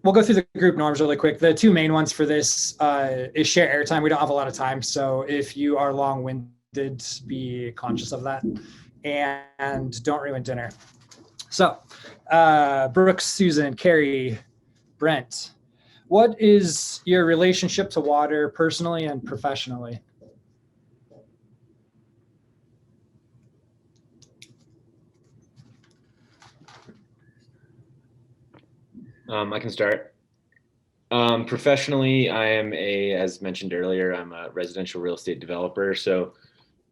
we'll go through the group norms really quick. The two main ones for this is share airtime. We don't have a lot of time, so if you are long-winded, be conscious of that, and don't ruin dinner. So, Brooks, Susan, Carrie, Brent, what is your relationship to water personally and professionally? I can start. Professionally, I am as mentioned earlier, I'm a residential real estate developer. So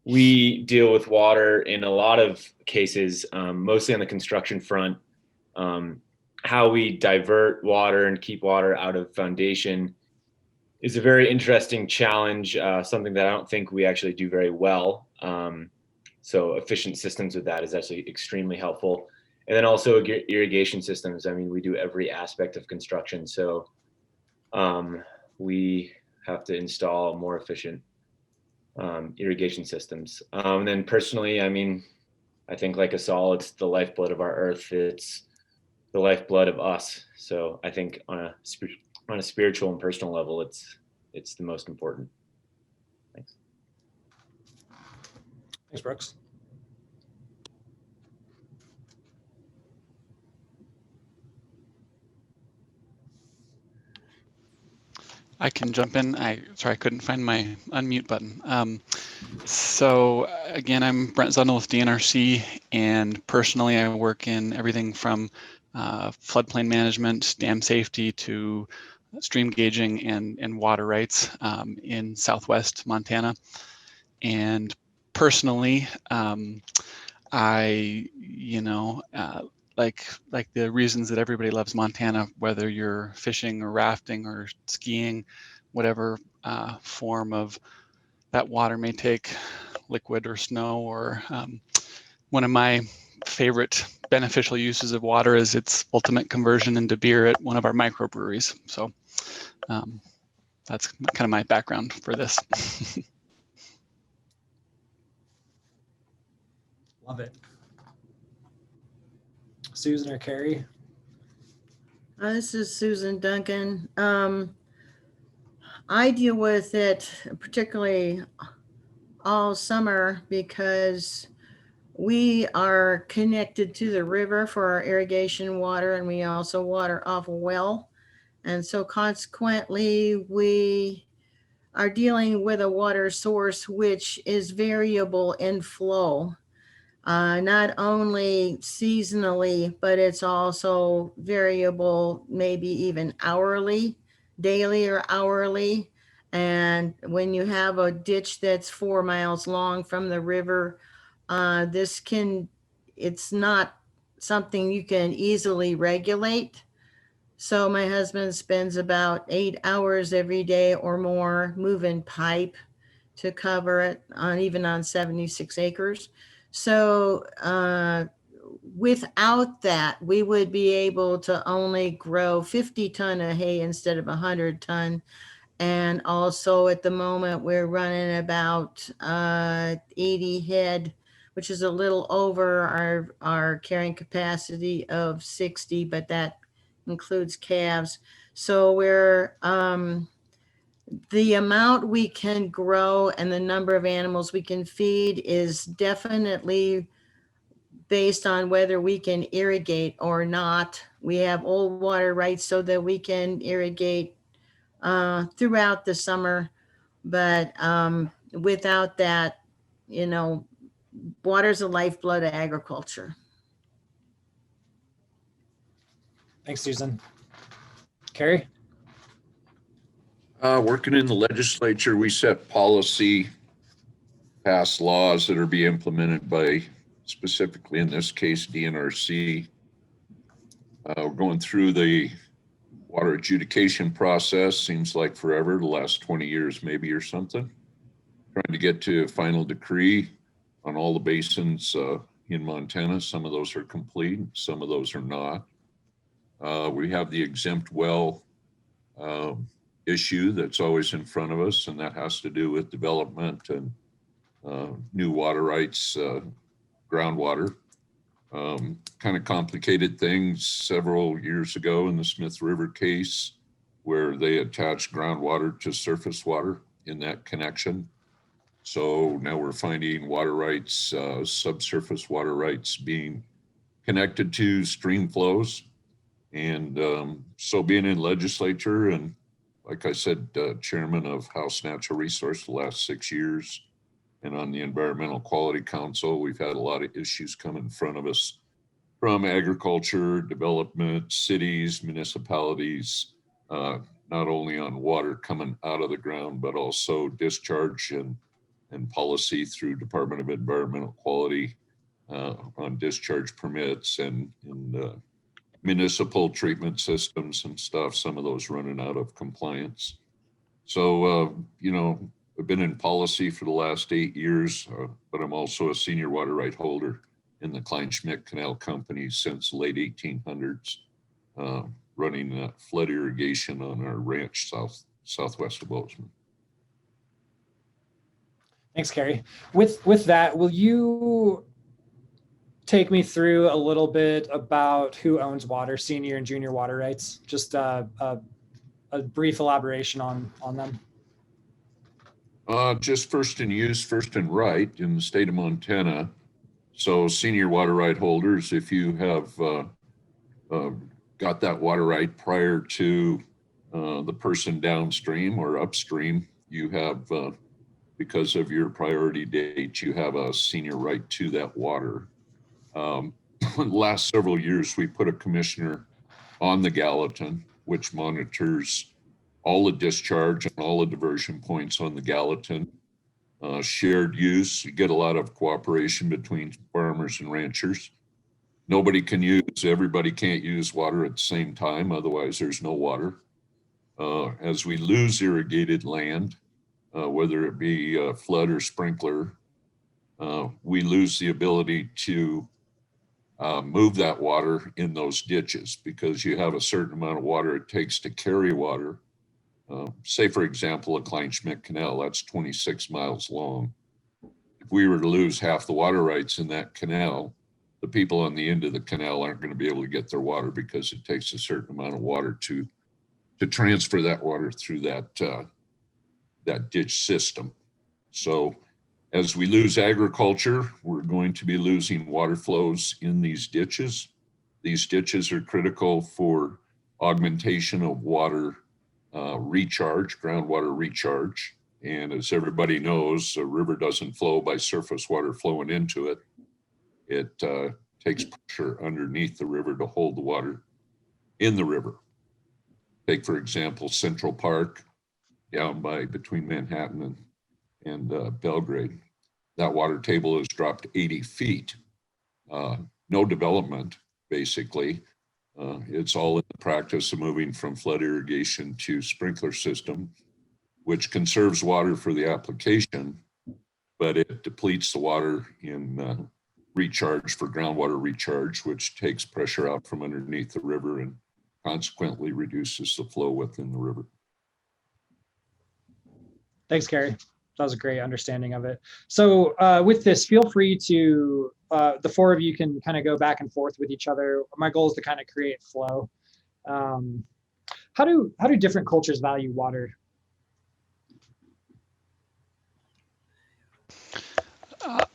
we deal with water in a lot of cases, mostly on the construction front. How we divert water and keep water out of foundation is a very interesting challenge, something that I don't think we actually do very well. So efficient systems with that is actually extremely helpful. And then also irrigation systems. I mean, we do every aspect of construction. So we have to install more efficient irrigation systems. And then personally, I mean, I think like us all, it's the lifeblood of our earth. It's the lifeblood of us. So I think on a spiritual and personal level, it's the most important. Thanks. Thanks, Brooks. I can jump in. Sorry, I couldn't find my unmute button. So again, I'm Brent Zundel with DNRC, and personally I work in everything from floodplain management, dam safety, to stream gauging and water rights in Southwest Montana. And personally, I, like the reasons that everybody loves Montana, whether you're fishing or rafting or skiing, whatever form of that water may take, liquid or snow, or one of my favorite beneficial uses of water is its ultimate conversion into beer at one of our microbreweries. So that's kind of my background for this. Love it. Susan or Carrie? This is Susan Duncan. I deal with it particularly all summer because we are connected to the river for our irrigation water, and we also water off a well. And so consequently, we are dealing with a water source which is variable in flow. Not only seasonally, but it's also variable, maybe even hourly, daily or hourly. And when you have a ditch that's 4 miles long from the river, it's not something you can easily regulate. So my husband spends about 8 hours every day or more moving pipe to cover it, even on 76 acres. So without that, we would be able to only grow 50 ton of hay instead of 100 ton. And also at the moment, we're running about 80 head, which is a little over our carrying capacity of 60, but that includes calves. So we're the amount we can grow and the number of animals we can feed is definitely based on whether we can irrigate or not. We have old water rights so that we can irrigate throughout the summer. But without that, water's the lifeblood of agriculture. Thanks, Susan. Carrie? Working in the legislature, we set policy, pass laws that are being implemented by, specifically in this case, DNRC. We're going through the water adjudication process, seems like forever, the last 20 years maybe or something. Trying to get to a final decree on all the basins in Montana. Some of those are complete, some of those are not. We have the exempt well issue that's always in front of us, and that has to do with development and new water rights, groundwater. kind of complicated things several years ago in the Smith River case, where they attached groundwater to surface water in that connection. So now we're finding water rights, subsurface water rights being connected to stream flows. And so being in legislature and, like I said, chairman of House Natural Resource the last 6 years, and on the Environmental Quality Council, we've had a lot of issues come in front of us from agriculture, development, cities, municipalities, not only on water coming out of the ground, but also discharge and policy through Department of Environmental Quality on discharge permits and municipal treatment systems and stuff, some of those running out of compliance. So, you know, I've been in policy for the last 8 years, but I'm also a senior water right holder in the Kleinschmidt Canal company since the late 1800s, running flood irrigation on our ranch southwest of Bozeman. Thanks, Kerry. With that, will you take me through a little bit about who owns water, senior and junior water rights? Just a brief elaboration on them. Just first in use, first in right in the state of Montana. So senior water right holders, if you have got that water right prior to the person downstream or upstream, you have, because of your priority date, you have a senior right to that water. The last several years, we put a commissioner on the Gallatin, which monitors all the discharge and all the diversion points on the Gallatin. Shared use, you get a lot of cooperation between farmers and ranchers. Everybody can't use water at the same time, otherwise there's no water. As we lose irrigated land, whether it be flood or sprinkler, we lose the ability to move that water in those ditches because you have a certain amount of water it takes to carry water. Say, for example, a Kleinschmidt Canal, that's 26 miles long. If we were to lose half the water rights in that canal, the people on the end of the canal aren't going to be able to get their water because it takes a certain amount of water to transfer that water through that ditch system. So as we lose agriculture, we're going to be losing water flows in these ditches. These ditches are critical for augmentation of water recharge, groundwater recharge. And as everybody knows, a river doesn't flow by surface water flowing into it. It takes pressure underneath the river to hold the water in the river. Take, for example, Central Park down by between Manhattan and Belgrade. That water table has dropped 80 feet. No development, basically. It's all in the practice of moving from flood irrigation to sprinkler system, which conserves water for the application, but it depletes the water in recharge for groundwater recharge, which takes pressure out from underneath the river and consequently reduces the flow within the river. Thanks, Kerry. That was a great understanding of it. So with this, feel free to, the four of you can kind of go back and forth with each other. My goal is to kind of create flow. How do different cultures value water?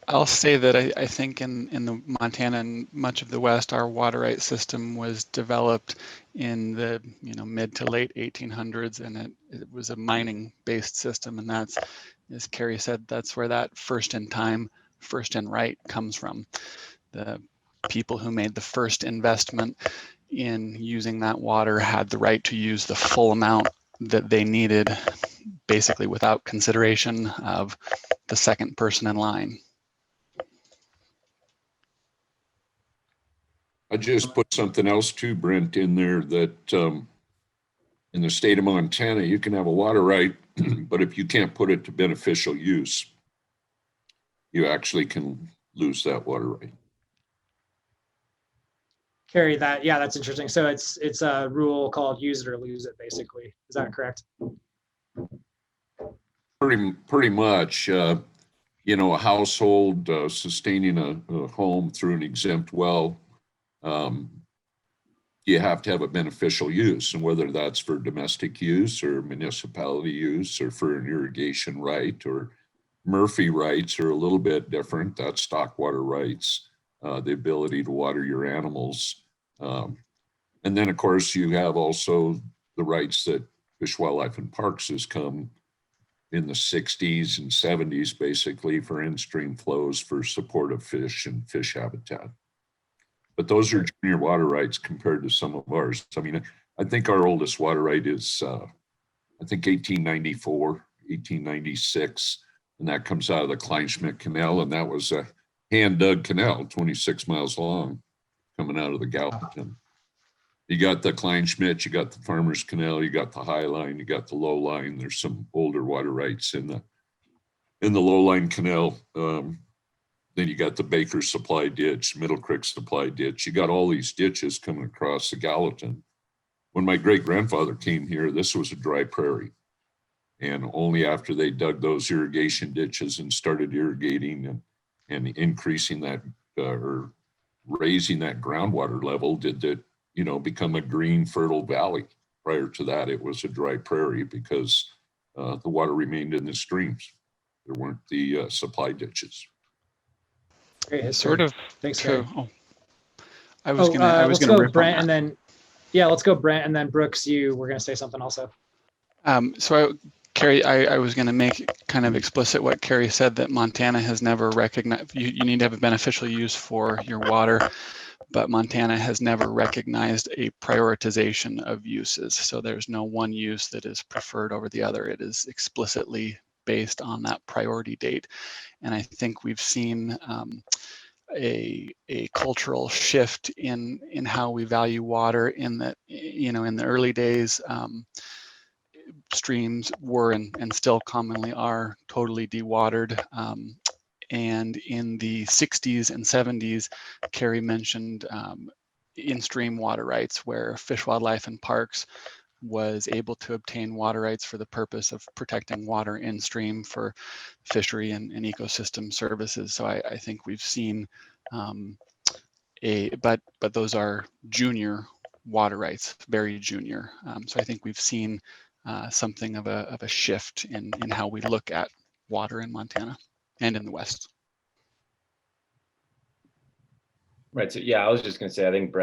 I'll say that I think in the Montana and much of the West, our water right system was developed in the mid to late 1800s, and it was a mining-based system, and that's, as Kerry said, that's where that first in time, first in right comes from. The people who made the first investment in using that water had the right to use the full amount that they needed, basically without consideration of the second person in line. I just put something else too, Brent, in there that in the state of Montana, you can have a water right, but if you can't put it to beneficial use, you actually can lose that water right. Kerry, that's interesting. So it's a rule called use it or lose it, basically. Is that correct? Pretty much. you know, a household sustaining a home through an exempt well, you have to have a beneficial use, and whether that's for domestic use or municipality use or for an irrigation right, or Murphy rights are a little bit different. That's stock water rights, the ability to water your animals. And then of course you have also the rights that Fish, Wildlife and Parks has come in the 60s and 70s, basically for in-stream flows for support of fish and fish habitat. But those are junior water rights compared to some of ours. I mean, I think our oldest water right is, I think 1894, 1896, and that comes out of the Kleinschmidt Canal, and that was a hand-dug canal, 26 miles long, coming out of the Gallatin. You got the Kleinschmidt, you got the Farmers Canal, you got the High Line, you got the Low Line. There's some older water rights in the Low Line Canal. Then you got the Baker Supply Ditch, Middle Creek Supply Ditch. You got all these ditches coming across the Gallatin. When my great-grandfather came here, this was a dry prairie. And only after they dug those irrigation ditches and started irrigating and increasing that or raising that groundwater level did that, you know, become a green, fertile valley. Prior to that, it was a dry prairie because the water remained in the streams. There weren't the supply ditches. Great history. Sort of. Thanks, True. Gary. Oh, I was gonna let's go rip Brent, on and that. then let's go Brent, and then Brooks. You were gonna say something also. Carrie, I was going to make kind of explicit what Carrie said, that Montana has never recognized, you need to have a beneficial use for your water, but Montana has never recognized a prioritization of uses. So there's no one use that is preferred over the other. It is explicitly based on that priority date. And I think we've seen a cultural shift in how we value water in that, you know, in the early days, streams were and still commonly are totally dewatered. And in the 60s and 70s, Carrie mentioned in-stream water rights, where Fish, Wildlife and Parks was able to obtain water rights for the purpose of protecting water in stream for fishery and ecosystem services. So I think we've seen but those are junior water rights, very junior. So I think we've seen something of a shift in how we look at water in Montana and in the West. Right. So yeah, I was just going to say, I think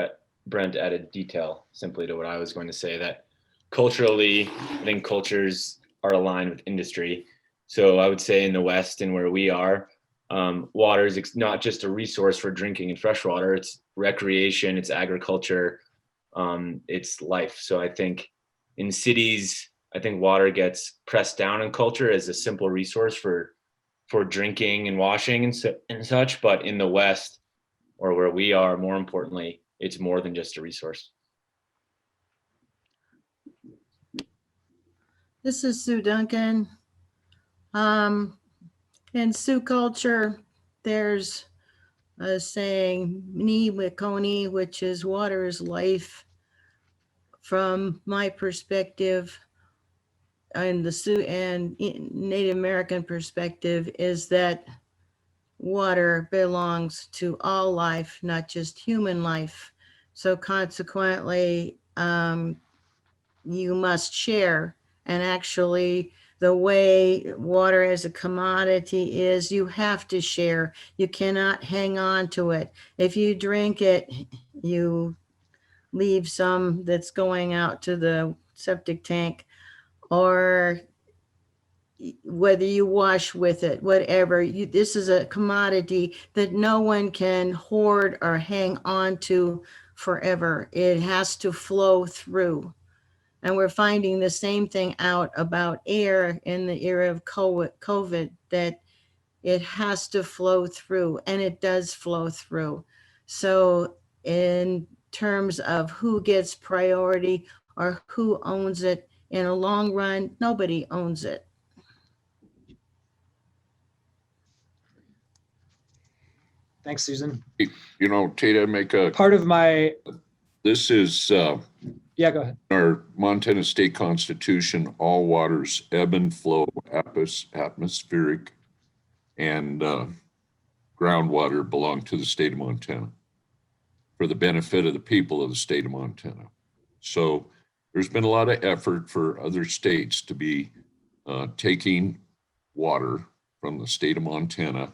Brent added detail simply to what I was going to say, that culturally, I think cultures are aligned with industry. So I would say in the West and where we are, water is not just a resource for drinking and fresh water, it's recreation, it's agriculture, it's life. So I think in cities, I think water gets pressed down in culture as a simple resource for drinking and washing and such. But in the West, or where we are, more importantly, it's more than just a resource. This is Sue Duncan. In Sioux culture, there's a saying, "Ni Wikoni," which is water is life. From my perspective, and the Sioux and Native American perspective, is that water belongs to all life, not just human life. So consequently, you must share. And actually, the way water as a commodity is, you have to share. You cannot hang on to it. If you drink it, you leave some that's going out to the septic tank, or whether you wash with it, whatever, this is a commodity that no one can hoard or hang on to forever. It has to flow through. And we're finding the same thing out about air in the era of COVID, that it has to flow through, and it does flow through. So in terms of who gets priority or who owns it, in a long run, nobody owns it. Thanks, Susan. You know, Tate, I make a, Part of my, this is yeah, go ahead. our Montana State Constitution, all waters ebb and flow, atmospheric and groundwater belong to the state of Montana for the benefit of the people of the state of Montana. So there's been a lot of effort for other states to be taking water from the state of Montana.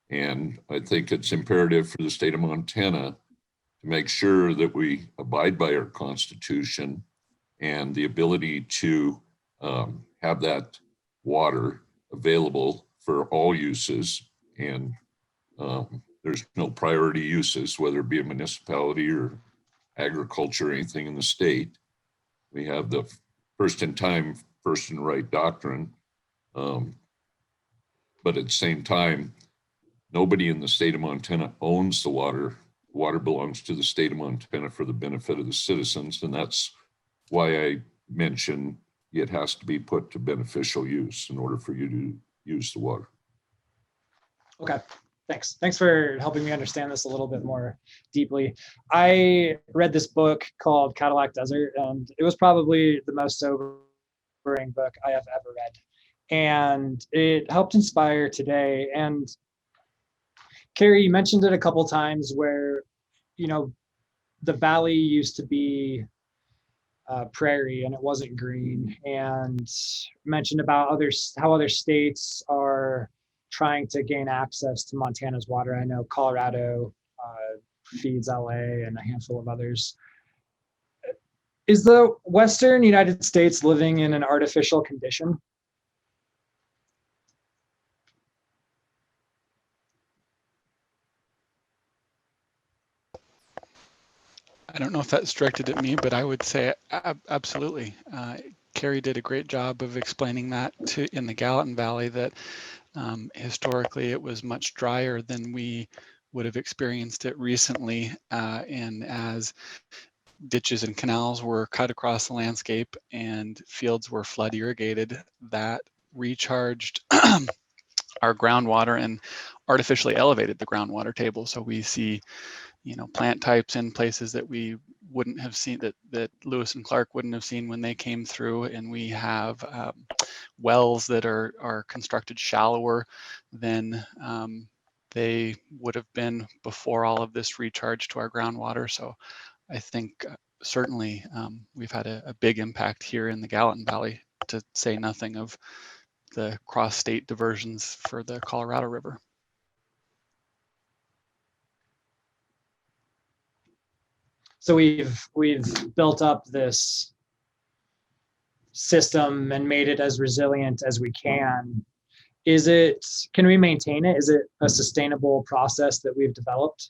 And I think it's imperative for the state of Montana to make sure that we abide by our Constitution and the ability to have that water available for all uses. And there's no priority uses, whether it be a municipality or agriculture or anything in the state. We have the first in time, first in right doctrine. But at the same time, nobody in the state of Montana owns the water. Water belongs to the state of Montana for the benefit of the citizens. And that's why I mentioned it has to be put to beneficial use in order for you to use the water. Okay, thanks. Thanks for helping me understand this a little bit more deeply. I read this book called Cadillac Desert, and it was probably the most sobering book I have ever read. And it helped inspire today. And Carrie, you mentioned it a couple times where, you know, the valley used to be prairie and it wasn't green, and mentioned about how other states are trying to gain access to Montana's water. I know Colorado feeds LA and a handful of others. Is the Western United States living in an artificial condition? I don't know if that's directed at me, but I would say absolutely. Carrie did a great job of explaining that in the Gallatin Valley, that historically it was much drier than we would have experienced it recently. And as ditches and canals were cut across the landscape and fields were flood irrigated, that recharged our groundwater and artificially elevated the groundwater table. So we see, you know, plant types in places that we wouldn't have seen, that Lewis and Clark wouldn't have seen when they came through. And we have wells that are constructed shallower than they would have been before all of this recharge to our groundwater. So I think certainly we've had a big impact here in the Gallatin Valley, to say nothing of the cross-state diversions for the Colorado River. So we've built up this system and made it as resilient as we can. Can we maintain it? Is it a sustainable process that we've developed?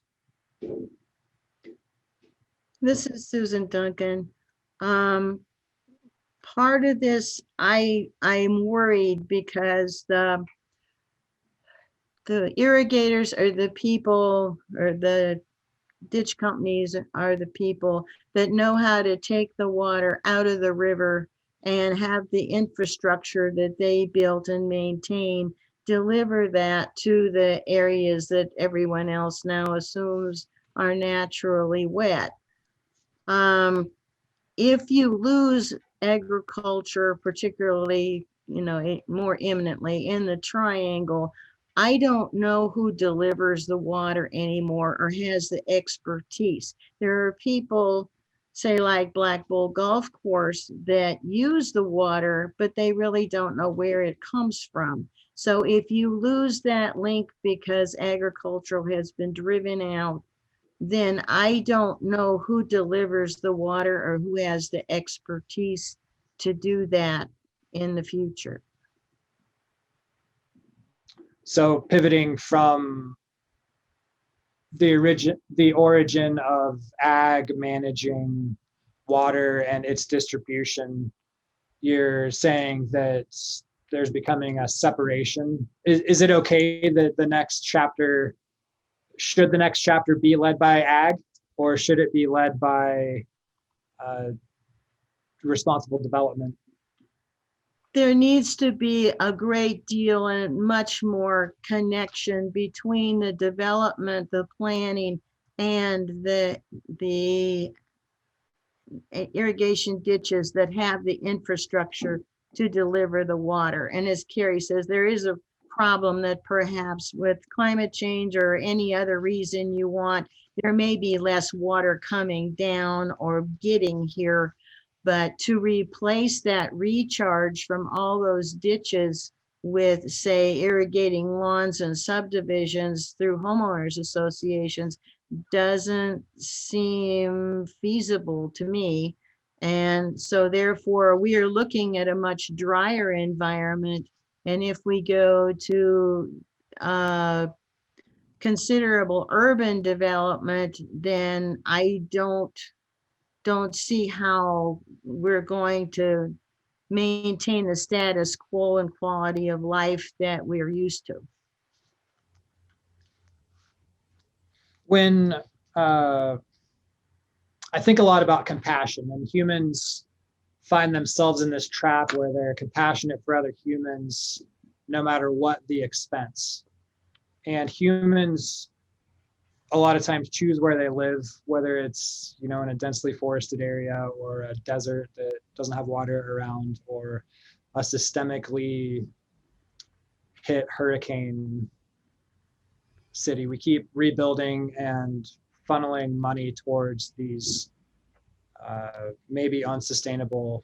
This is Susan Duncan. Part of this, I'm worried because the irrigators are the people, or the ditch companies are the people that know how to take the water out of the river and have the infrastructure that they built and maintain deliver that to the areas that everyone else now assumes are naturally wet. If you lose agriculture, particularly, you know, more imminently in the triangle, I don't know who delivers the water anymore or has the expertise. There are people, say like Black Bull Golf Course, that use the water, but they really don't know where it comes from. So if you lose that link because agricultural has been driven out, then I don't know who delivers the water or who has the expertise to do that in the future. So pivoting from the origin of ag managing water and its distribution, you're saying that there's becoming a separation. Is it okay that should the next chapter be led by ag, or should it be led by responsible development? There needs to be a great deal and much more connection between the development, the planning, and the irrigation ditches that have the infrastructure to deliver the water. And as Carrie says, there is a problem that perhaps with climate change or any other reason you want, there may be less water coming down or getting here. But to replace that recharge from all those ditches with, say, irrigating lawns and subdivisions through homeowners associations doesn't seem feasible to me. And so therefore we are looking at a much drier environment. And if we go to considerable urban development, then I don't see how we're going to maintain the status quo and quality of life that we're used to. When I think a lot about compassion, and humans find themselves in this trap where they're compassionate for other humans, no matter what the expense. And humans a lot of times choose where they live, whether it's, in a densely forested area or a desert that doesn't have water around, or a systemically hit hurricane city. We keep rebuilding and funneling money towards these maybe unsustainable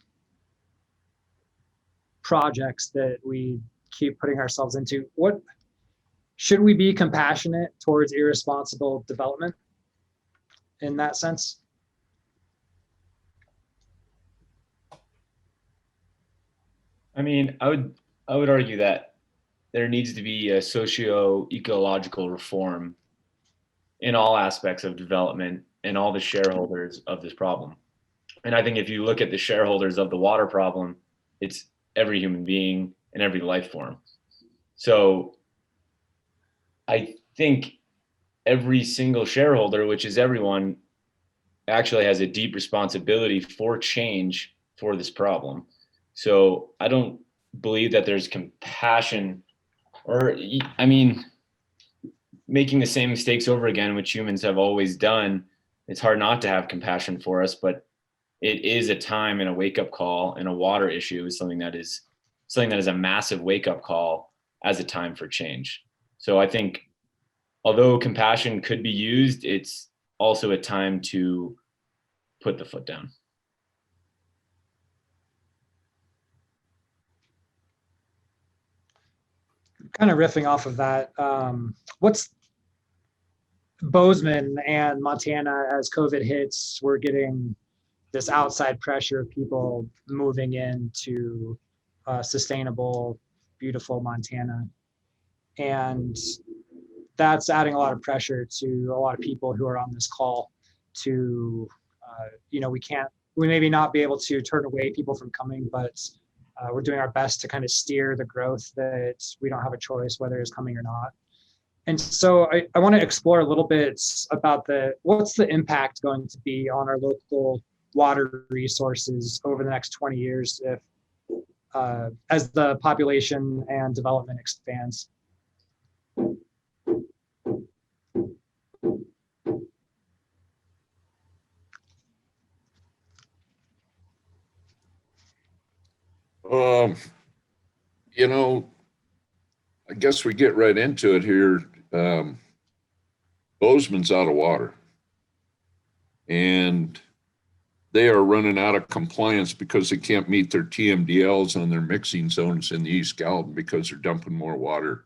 projects that we keep putting ourselves into. What should we be compassionate towards irresponsible development in that sense? I mean, I would argue that there needs to be a socio-ecological reform in all aspects of development and all the shareholders of this problem. And I think if you look at the shareholders of the water problem, it's every human being and every life form. So I think every single shareholder, which is everyone, actually has a deep responsibility for change for this problem. So I don't believe that there's compassion, or, I mean, making the same mistakes over again, which humans have always done. It's hard not to have compassion for us, but it is a time and a wake-up call, and a water issue is something that is a massive wake-up call as a time for change. So I think although compassion could be used, it's also a time to put the foot down. Kind of riffing off of that, what's Bozeman and Montana, as COVID hits, we're getting this outside pressure of people moving into sustainable, beautiful Montana. And that's adding a lot of pressure to a lot of people who are on this call to, we maybe not be able to turn away people from coming, but we're doing our best to kind of steer the growth that we don't have a choice whether it's coming or not. And so I want to explore a little bit about what's the impact going to be on our local water resources over the next 20 years if as the population and development expands. I guess we get right into it here. Bozeman's out of water, and they are running out of compliance because they can't meet their TMDLs on their mixing zones in the East Gallatin because they're dumping more water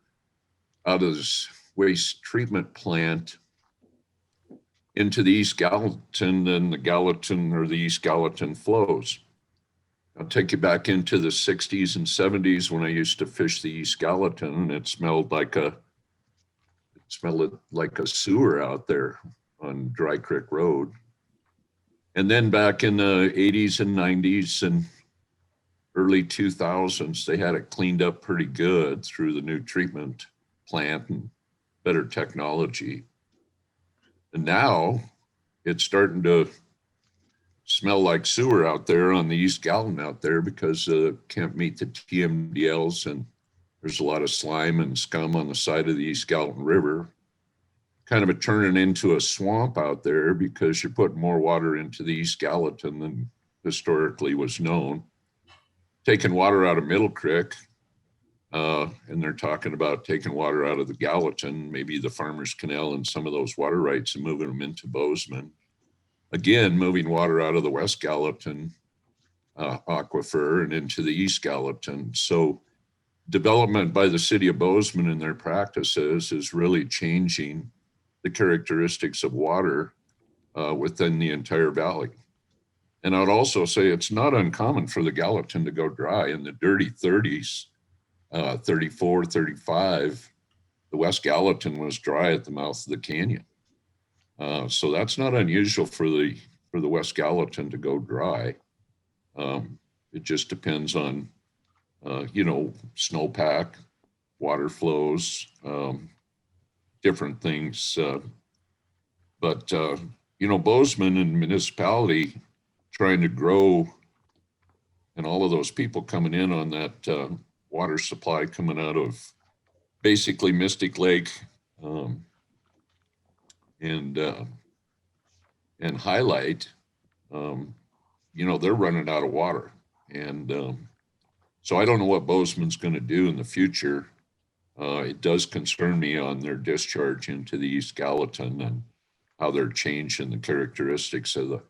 out of this waste treatment plant into the East Gallatin than the Gallatin or the East Gallatin flows. I'll take you back into the 60s and 70s when I used to fish the East Gallatin, and it smelled like a sewer out there on Dry Creek Road. And then back in the 80s and 90s and early 2000s, they had it cleaned up pretty good through the new treatment plant and better technology. And now it's starting to smell like sewer out there on the East Gallatin out there because can't meet the TMDLs, and there's a lot of slime and scum on the side of the East Gallatin River. Kind of turning into a swamp out there because you're putting more water into the East Gallatin than historically was known. Taking water out of Middle Creek, And they're talking about taking water out of the Gallatin, maybe the Farmers Canal and some of those water rights and moving them into Bozeman. Again, moving water out of the West Gallatin aquifer and into the East Gallatin. So development by the city of Bozeman and their practices is really changing the characteristics of water within the entire valley. And I'd also say it's not uncommon for the Gallatin to go dry in the dirty 30s, 34, 35. The West Gallatin was dry at the mouth of the canyon. So that's not unusual for the West Gallatin to go dry. It just depends on, snowpack, water flows, different things. But Bozeman and municipality trying to grow, and all of those people coming in on that water supply coming out of basically Mystic Lake and Highlight, they're running out of water. And so I don't know what Bozeman's going to do in the future. It does concern me on their discharge into the East Gallatin and how they're changing the characteristics of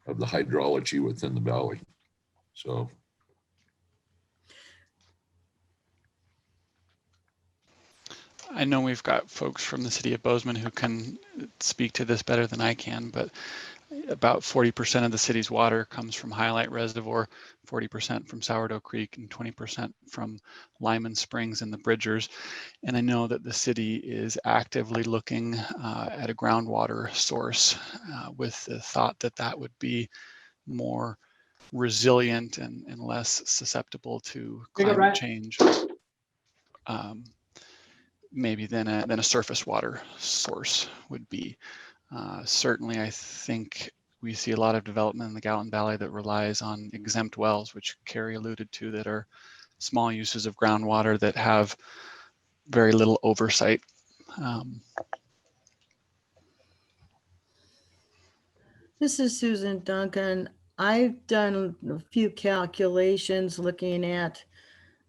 the hydrology within the valley. So. I know we've got folks from the city of Bozeman who can speak to this better than I can, but about 40% of the city's water comes from Highlight Reservoir, 40% from Sourdough Creek, and 20% from Lyman Springs and the Bridgers. And I know that the city is actively looking at a groundwater source with the thought that that would be more resilient and less susceptible to climate change. Maybe than a surface water source would be. Certainly, I think we see a lot of development in the Gallatin Valley that relies on exempt wells, which Carrie alluded to, that are small uses of groundwater that have very little oversight. This is Susan Duncan. I've done a few calculations looking at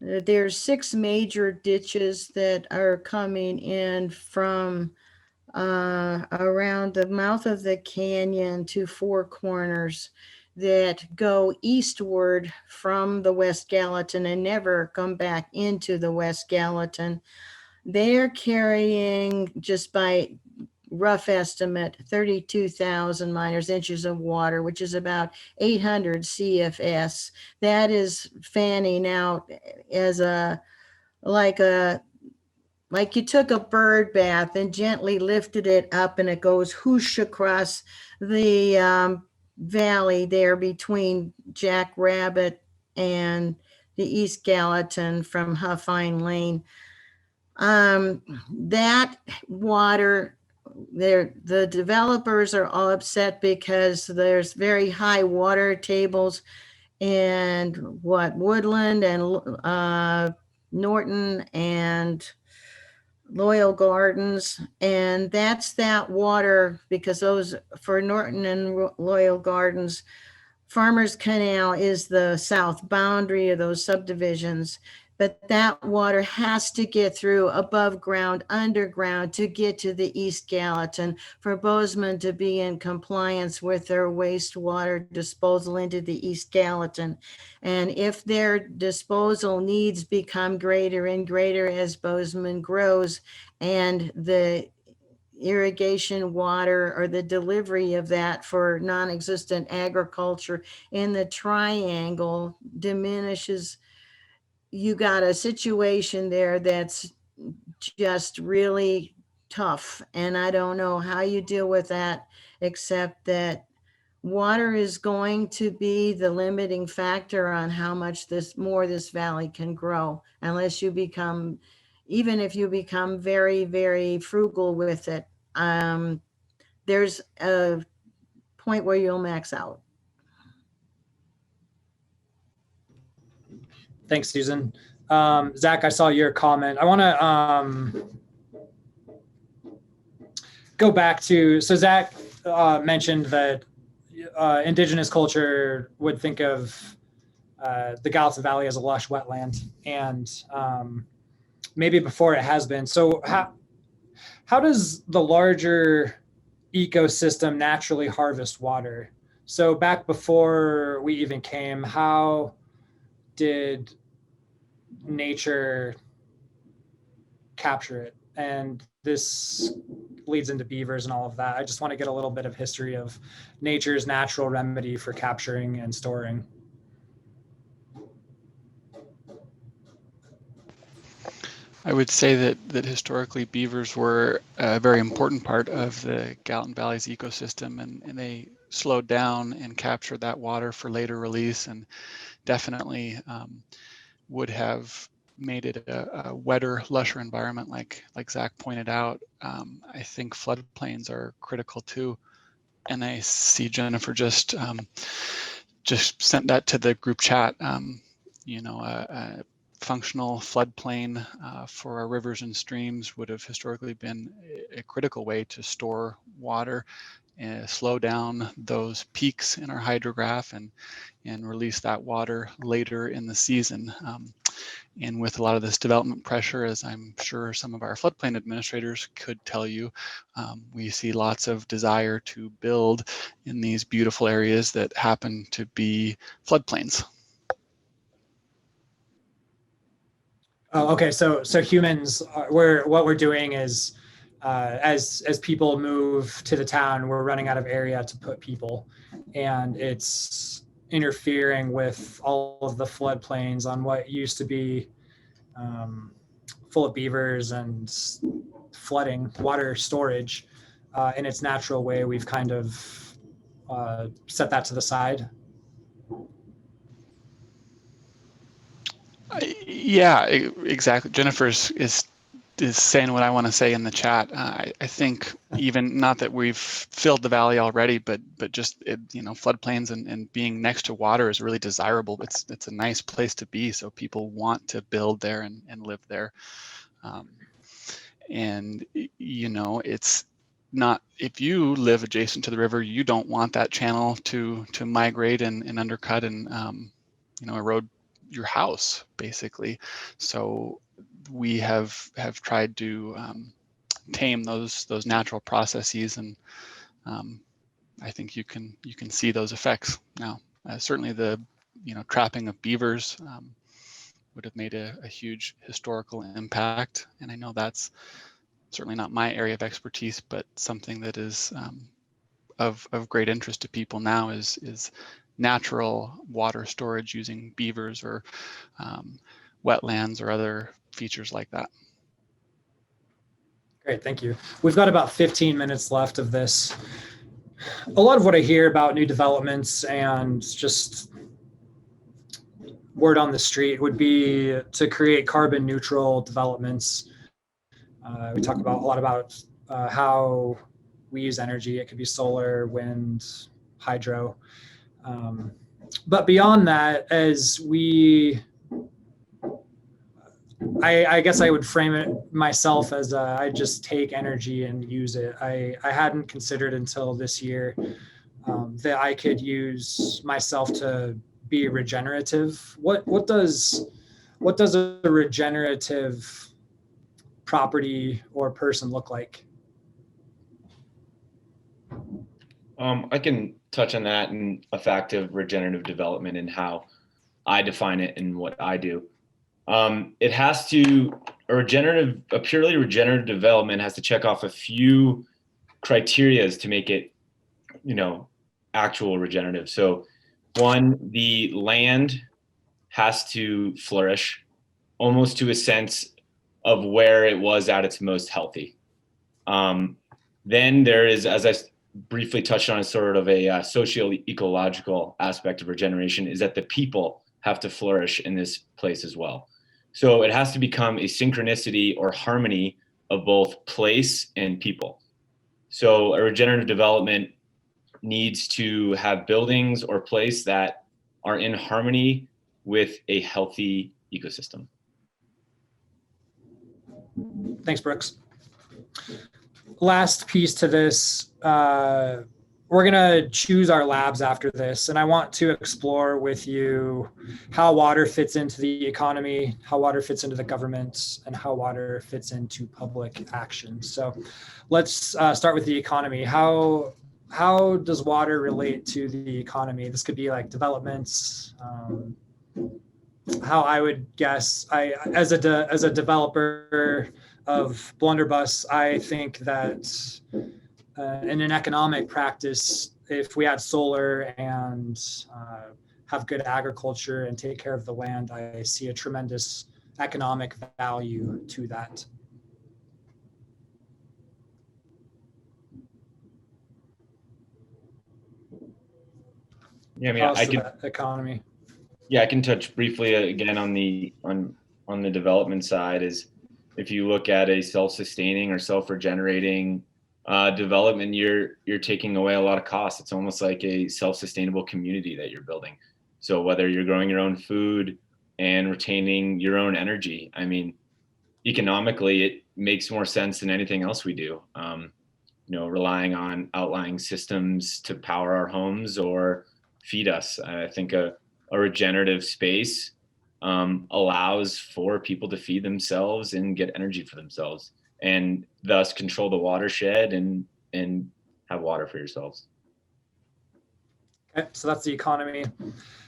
there's 6 major ditches that are coming in from around the mouth of the canyon to Four Corners that go eastward from the West Gallatin and never come back into the West Gallatin. They're carrying, just by rough estimate, 32,000 miners inches of water, which is about 800 CFS. That is fanning out as like you took a bird bath and gently lifted it up, and it goes whoosh across the valley there between Jack Rabbit and the East Gallatin from Huffine Lane. That water, the developers are all upset because there's very high water tables in Woodland and Norton and Loyal Gardens, and that's that water, because those, for Norton and Loyal Gardens, Farmers Canal is the south boundary of those subdivisions, but that water has to get through above ground, underground, to get to the East Gallatin for Bozeman to be in compliance with their wastewater disposal into the East Gallatin. And if their disposal needs become greater and greater as Bozeman grows, and the irrigation water or the delivery of that for non-existent agriculture in the triangle diminishes, you got a situation there that's just really tough. And I don't know how you deal with that, except that water is going to be the limiting factor on how much this valley can grow, unless you become, even if you become very, very frugal with it, there's a point where you'll max out. Thanks, Susan. Zach, I saw your comment. I want to go back to, so Zach mentioned that indigenous culture would think of the Gallatin Valley as a lush wetland, and maybe before it has been. So how does the larger ecosystem naturally harvest water? So back before we even came, how did nature capture it? And this leads into beavers and all of that. I just want to get a little bit of history of nature's natural remedy for capturing and storing. I would say that historically beavers were a very important part of the Gallatin Valley's ecosystem, and they slowed down and captured that water for later release, and definitely would have made it a wetter, lusher environment, like Zach pointed out. I think floodplains are critical too, and I see Jennifer just sent that to the group chat. A functional floodplain for our rivers and streams would have historically been a critical way to store water, slow down those peaks in our hydrograph, and release that water later in the season. And with a lot of this development pressure, as I'm sure some of our floodplain administrators could tell you, we see lots of desire to build in these beautiful areas that happen to be floodplains. Oh, okay. So humans, what we're doing is, as people move to the town, we're running out of area to put people, and it's interfering with all of the floodplains on what used to be full of beavers and flooding water storage in its natural way. We've kind of set that to the side. Yeah, exactly. Jennifer is saying what I want to say in the chat. I think even not that we've filled the valley already, but just floodplains and being next to water is really desirable. It's a nice place to be, so people want to build there and live there. It's not, if you live adjacent to the river, you don't want that channel to migrate and undercut and erode your house, basically. So we have tried to tame those natural processes, and I think you can see those effects now. Certainly the trapping of beavers would have made a huge historical impact, and I know that's certainly not my area of expertise, but something that is of great interest to people now is natural water storage using beavers or wetlands or other features like that. Great, thank you. We've got about 15 minutes left of this. A lot of what I hear about new developments and just word on the street would be to create carbon neutral developments. We talk a lot about how we use energy. It could be solar, wind, hydro. But beyond that, I guess I would frame it myself as I just take energy and use it. I hadn't considered until this year that I could use myself to be regenerative. What does a regenerative property or person look like? I can touch on that and a fact of regenerative development and how I define it and what I do. It has to, a purely regenerative development has to check off a few criterias to make it, actual regenerative. So one, the land has to flourish almost to a sense of where it was at its most healthy. Then there is, as I briefly touched on, sort of a socio-ecological aspect of regeneration, is that the people have to flourish in this place as well. So it has to become a synchronicity or harmony of both place and people. So a regenerative development needs to have buildings or place that are in harmony with a healthy ecosystem. Thanks, Brooks. Last piece to this, we're we're gonna choose our labs after this, and I want to explore with you how water fits into the economy, how water fits into the government, and how water fits into public action. So let's start with the economy. How does water relate to the economy? This could be like developments. How I would guess, as a developer of blunderbuss, I think that in an economic practice, if we had solar and have good agriculture and take care of the land, I see a tremendous economic value to that. Yeah, I mean, How's I can. the economy. Yeah, I can touch briefly again on the development side. Is if you look at a self-sustaining or self-regenerating development, you're taking away a lot of costs. It's almost like a self-sustainable community that you're building. So whether you're growing your own food and retaining your own energy, I mean, economically, it makes more sense than anything else we do. Relying on outlying systems to power our homes or feed us. I think a regenerative space allows for people to feed themselves and get energy for themselves, and thus control the watershed and have water for yourselves. Okay, so that's the economy.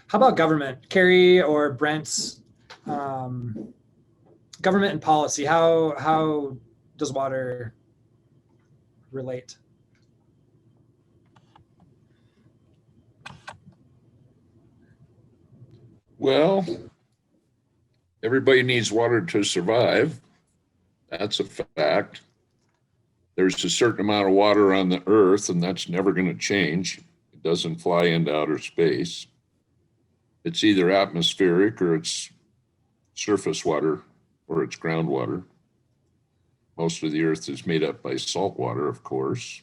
How about government? Carrie or Brent's government and policy. How does water relate? Well, everybody needs water to survive. That's a fact. There's a certain amount of water on the earth, and that's never going to change. It doesn't fly into outer space. It's either atmospheric or it's surface water or it's groundwater. Most of the earth is made up by salt water, of course.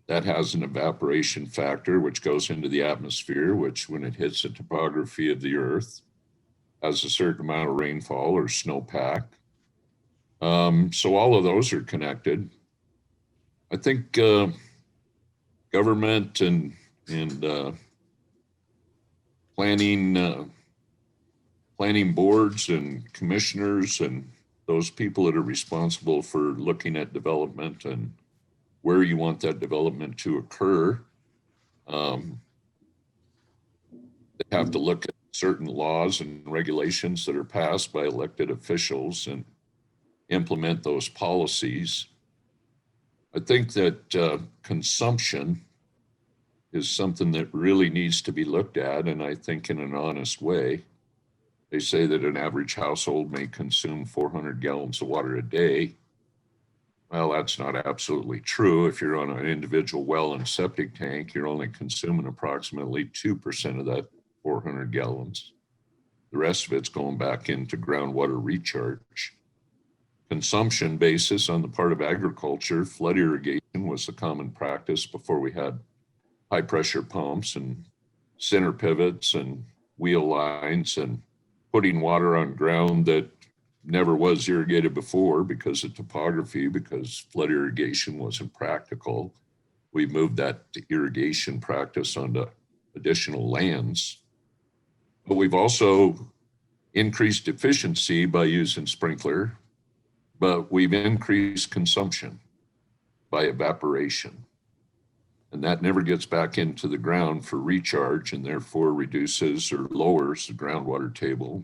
That has an evaporation factor, which goes into the atmosphere, which when it hits the topography of the earth, has a certain amount of rainfall or snowpack. So all of those are connected. I think government and planning boards and commissioners and those people that are responsible for looking at development and where you want that development to occur, they have to look at certain laws and regulations that are passed by elected officials and implement those policies. I think that consumption is something that really needs to be looked at, and I think in an honest way. They say that an average household may consume 400 gallons of water a day. Well, that's not absolutely true. If you're on an individual well and septic tank, you're only consuming approximately 2% of that 400 gallons. The rest of it's going back into groundwater recharge. Consumption basis on the part of agriculture, flood irrigation was the common practice before we had high pressure pumps and center pivots and wheel lines and putting water on ground that never was irrigated before because of topography, because flood irrigation wasn't practical. We moved that irrigation practice onto additional lands. But we've also increased efficiency by using sprinkler, but we've increased consumption by evaporation. And that never gets back into the ground for recharge and therefore reduces or lowers the groundwater table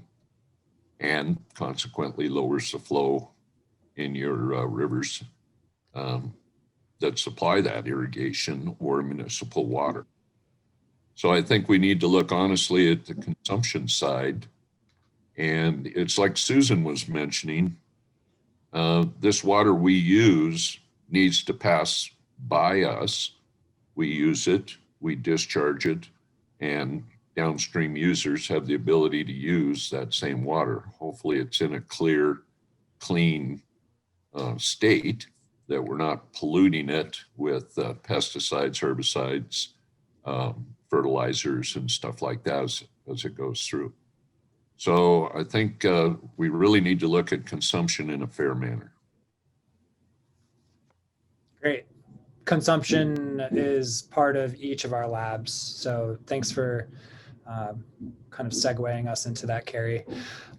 and consequently lowers the flow in your rivers that supply that irrigation or municipal water. So I think we need to look honestly at the consumption side. And it's like Susan was mentioning, this water we use needs to pass by us. We use it, we discharge it, and downstream users have the ability to use that same water. Hopefully it's in a clear, clean state that we're not polluting it with pesticides, herbicides, fertilizers, and stuff like that as it goes through. So I think we really need to look at consumption in a fair manner. Great. consumption is part of each of our labs. So thanks for kind of segueing us into that, Carrie.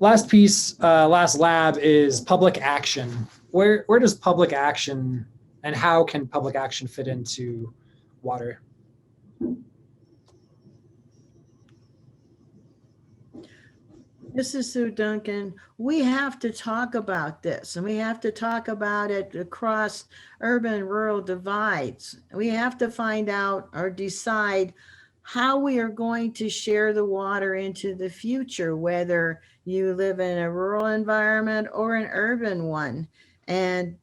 Last piece, last lab is public action. Where does public action and how can public action fit into water? This is Sue Duncan. We have to talk about this, and we have to talk about it across urban rural divides. We have to find out or decide how we are going to share the water into the future, whether you live in a rural environment or an urban one. And,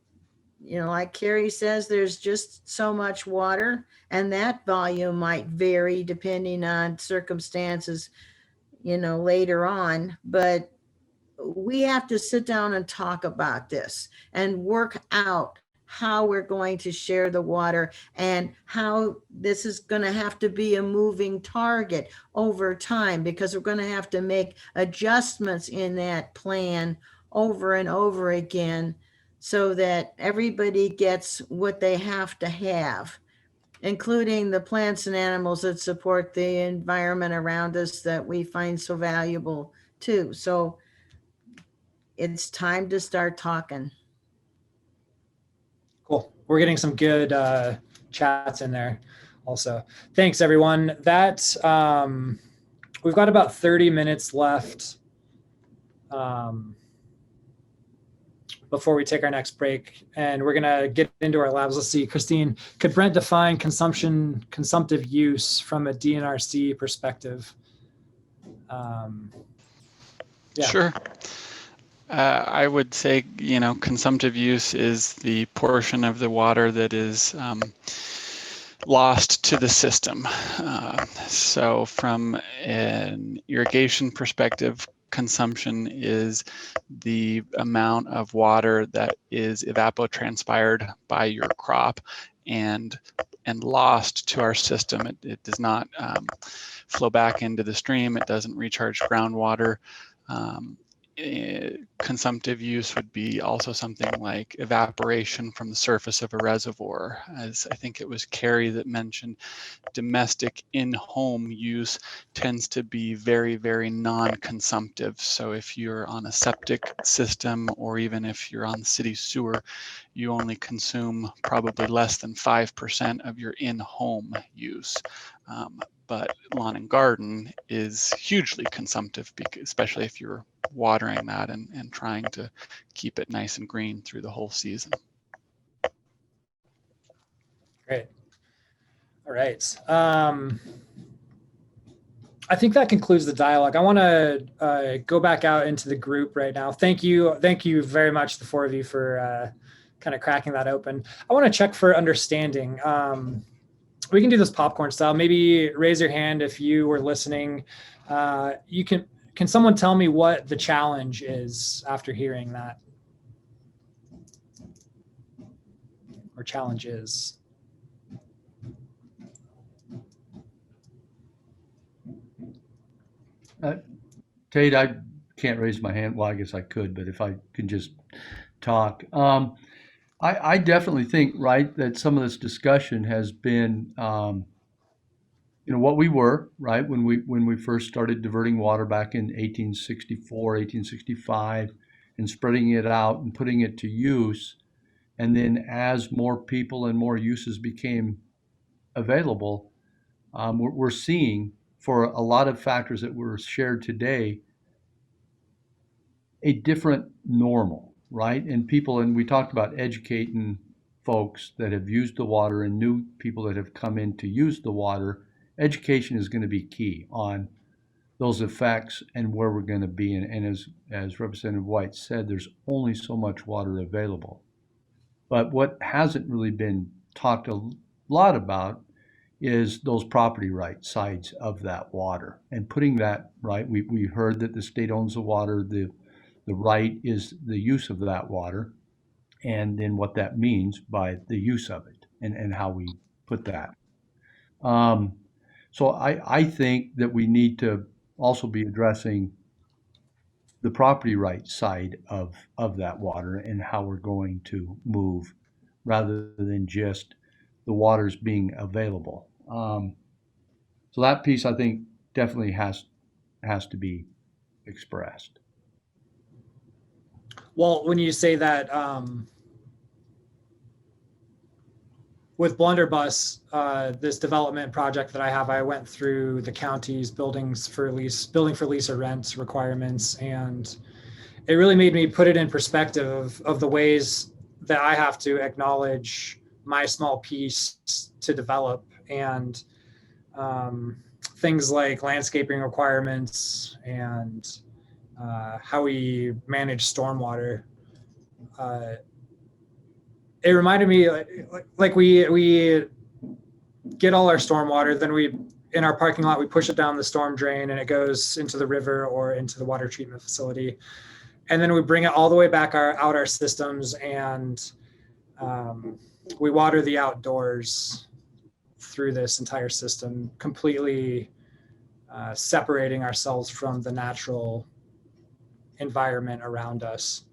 you know, like Carrie says, there's just so much water, and that volume might vary depending on circumstances, you know, later on. But we have to sit down and talk about this and work out how we're going to share the water and how this is going to have to be a moving target over time, because we're going to have to make adjustments in that plan over and over again so that everybody gets what they have to have, including the plants and animals that support the environment around us that we find so valuable too. So it's time to start talking. Cool. We're getting some good chats in there also. Thanks, everyone. That we've got about 30 minutes left before we take our next break, and we're gonna get into our labs. Let's see, Christine, could Brent define consumptive use from a DNRC perspective? Yeah. Sure. I would say, you know, consumptive use is the portion of the water that is lost to the system. So from an irrigation perspective, consumption is the amount of water that is evapotranspired by your crop and lost to our system. It does not flow back into the stream. It doesn't recharge groundwater. Consumptive use would be also something like evaporation from the surface of a reservoir. As I think it was Carrie that mentioned, domestic in-home use tends to be very, very non-consumptive. So if you're on a septic system, or even if you're on city sewer, you only consume probably less than 5% of your in-home use. But lawn and garden is hugely consumptive, especially if you're watering that and trying to keep it nice and green through the whole season. Great. All right. I think that concludes the dialogue. I want to go back out into the group right now. Thank you very much, the four of you, for kind of cracking that open. I want to check for understanding. We can do this popcorn style. Maybe raise your hand if you were listening. You can someone tell me what the challenge is after hearing that? Or challenge is? Tate, I can't raise my hand. Well, I guess I could, but if I can just talk. I definitely think, right, that some of this discussion has been, you know, what we were, right, when we first started diverting water back in 1864, 1865, and spreading it out and putting it to use. And then as more people and more uses became available, we're seeing, for a lot of factors that were shared today, a different normal, right? And we talked about educating folks that have used the water and new people that have come in to use the water. Education is going to be key on those effects and where we're going to be. And as Representative White said, there's only so much water available. But what hasn't really been talked a lot about is those property right sides of that water, and putting that right. We heard that the state owns the water. The right is the use of that water, and then what that means by the use of it, and how we put that. So I think that we need to also be addressing the property right side of that water and how we're going to move, rather than just the water's being available. So that piece, I think, definitely has to be expressed. Well, when you say that, with Blunderbuss, this development project that I have, I went through the county's building for lease or rent requirements, and it really made me put it in perspective of the ways that I have to acknowledge my small piece to develop, and things like landscaping requirements and how we manage stormwater. It reminded me like we get all our stormwater, then we in our parking lot we push it down the storm drain and it goes into the river or into the water treatment facility, and then we bring it all the way back out our systems, and we water the outdoors through this entire system, completely separating ourselves from the natural environment around us.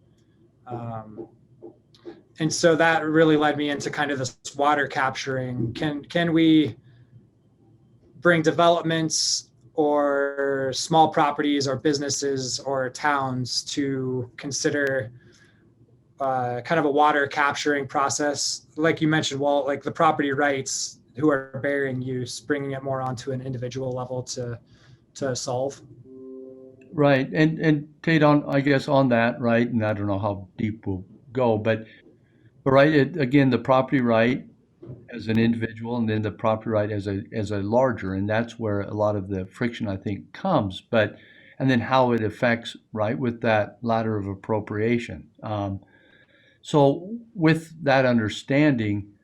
And so that really led me into kind of this water capturing. Can we bring developments or small properties or businesses or towns to consider kind of a water capturing process? Like you mentioned, Walt, like the property rights who are bearing use, bringing it more onto an individual level to solve. Right. And Tate, I guess on that, right, and I don't know how deep we'll go, but right, again, the property right as an individual, and then the property right as a larger, and that's where a lot of the friction, I think, comes. And then how it affects, right, with that ladder of appropriation. So with that understanding,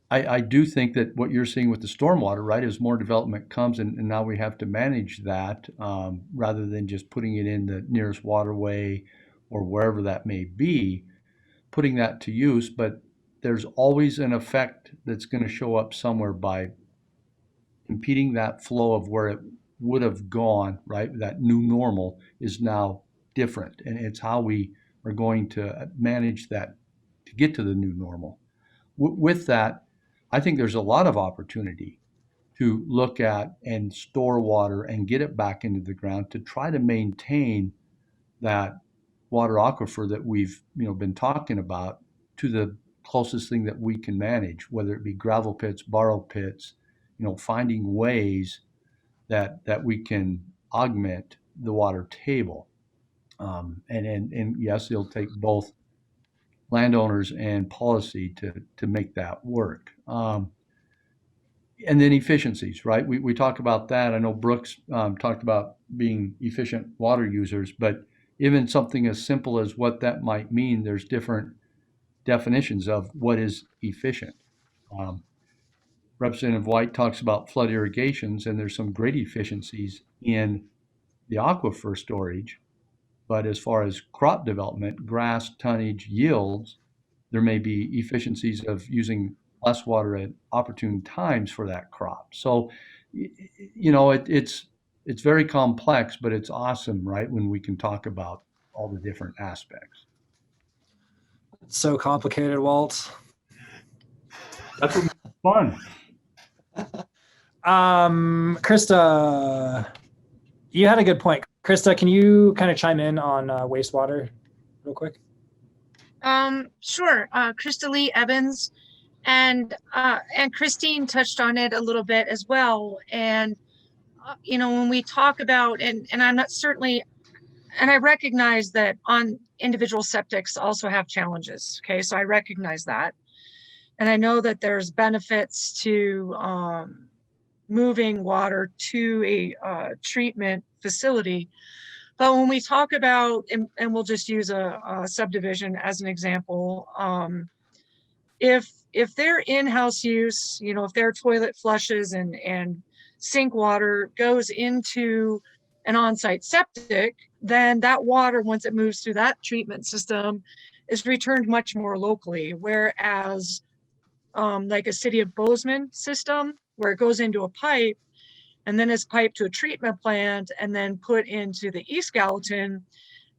I do think that what you're seeing with the stormwater, right, as more development comes, and now we have to manage that, rather than just putting it in the nearest waterway or wherever that may be, putting that to use. But there's always an effect that's going to show up somewhere by impeding that flow of where it would have gone, right? That new normal is now different, and it's how we are going to manage that to get to the new normal. With that, I think there's a lot of opportunity to look at and store water and get it back into the ground to try to maintain that water aquifer that we've been talking about to the closest thing that we can manage, whether it be gravel pits, borrow pits, finding ways that we can augment the water table. And yes, it'll take both landowners and policy to make that work. And then efficiencies, right? We talk about that. I know Brooks talked about being efficient water users, but even something as simple as what that might mean, there's different definitions of what is efficient. Representative White talks about flood irrigations, and there's some great efficiencies in the aquifer storage. But as far as crop development, grass, tonnage, yields, there may be efficiencies of using less water at opportune times for that crop. So, it's very complex, but it's awesome, right, when we can talk about all the different aspects. It's so complicated, Walt. That's what makes it fun. Krista, you had a good point. Krista, can you kind of chime in on wastewater real quick? Sure. Krista Lee Evans, and Christine touched on it a little bit as well. And when we talk about, and I'm not certainly, and I recognize that on individual septics also have challenges. Okay, so I recognize that, and I know that there's benefits to moving water to a treatment facility. But when we talk about, and we'll just use a subdivision as an example, if their in-house use, if their toilet flushes and sink water goes into an on-site septic, then that water, once it moves through that treatment system, is returned much more locally. Whereas like a City of Bozeman system, where it goes into a pipe, and then is piped to a treatment plant and then put into the East Gallatin,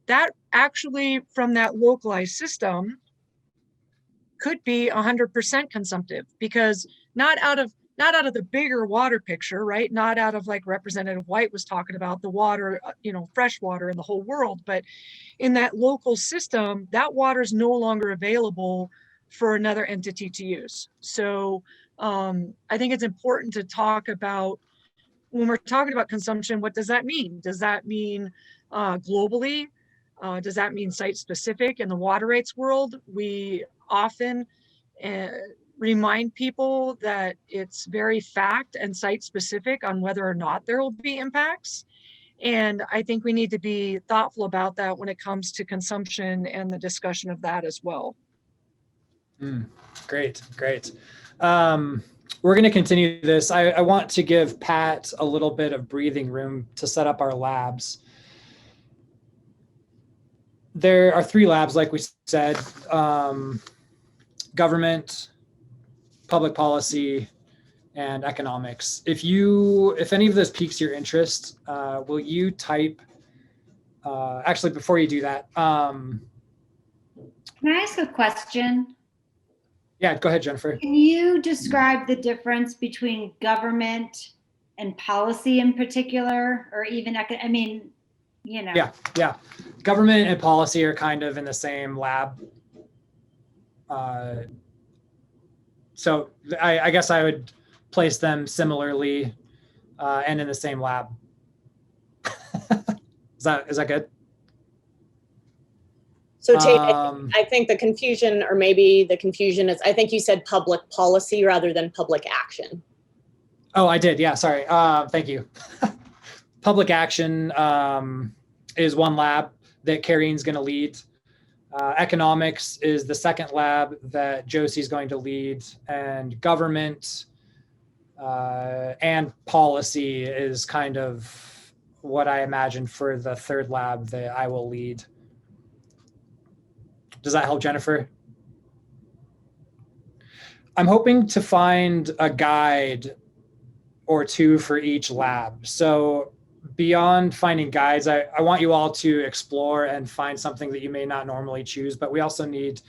that actually from that localized system could be 100% consumptive, because not out of the bigger water picture, right? Not out of, like Representative White was talking about, the water, fresh water in the whole world, but in that local system, that water is no longer available for another entity to use. So I think it's important to talk about, when we're talking about consumption, what does that mean? Does that mean globally? Does that mean site specific? In the water rights world, we often remind people that it's very fact and site specific on whether or not there will be impacts. And I think we need to be thoughtful about that when it comes to consumption and the discussion of that as well. Great. We're going to continue this. I want to give Pat a little bit of breathing room to set up our labs. There are 3 labs, like we said: government, public policy, and economics. If any of those piques your interest, will you type, actually, before you do that. Can I ask a question? Yeah, go ahead, Jennifer. Can you describe the difference between government and policy in particular, or even, Yeah. Government and policy are kind of in the same lab. So I guess I would place them similarly and in the same lab. Is that good? So Tate, I think the confusion, or maybe the confusion is, I think you said public policy rather than public action. Oh, I did. Yeah, sorry. Thank you. Public action is one lab that Kareen's going to lead. Economics is the second lab that Josie's going to lead, and government and policy is kind of what I imagine for the third lab that I will lead. Does that help, Jennifer? I'm hoping to find a guide or 2 for each lab. So beyond finding guides, I want you all to explore and find something that you may not normally choose, but we also need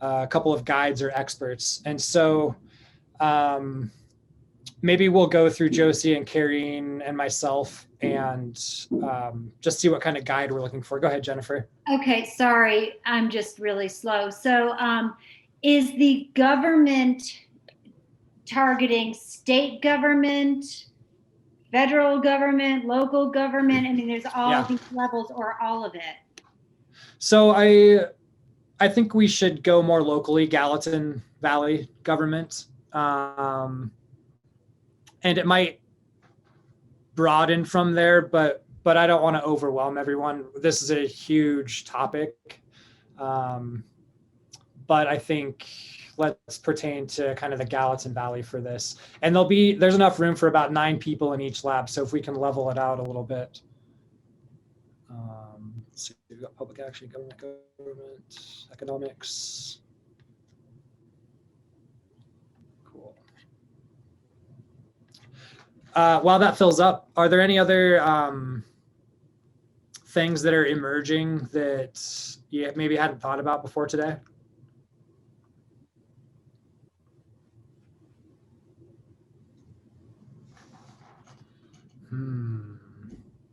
a couple of guides or experts. And so maybe we'll go through Josie and Kareen and myself and just see what kind of guide we're looking for. Go ahead, Jennifer. Okay, sorry, I'm just really slow. So is the government targeting state government, federal government, local government? I mean, there's all these levels, or all of it? So I think we should go more locally, Gallatin Valley government. And it might broaden from there, but I don't want to overwhelm everyone. This is a huge topic. But I think let's pertain to kind of the Gallatin Valley for this. And there's enough room for about 9 people in each lab. So if we can level it out a little bit. Let's see, we've got public action, government, economics. Cool. While that fills up, are there any other things that are emerging that you maybe hadn't thought about before today?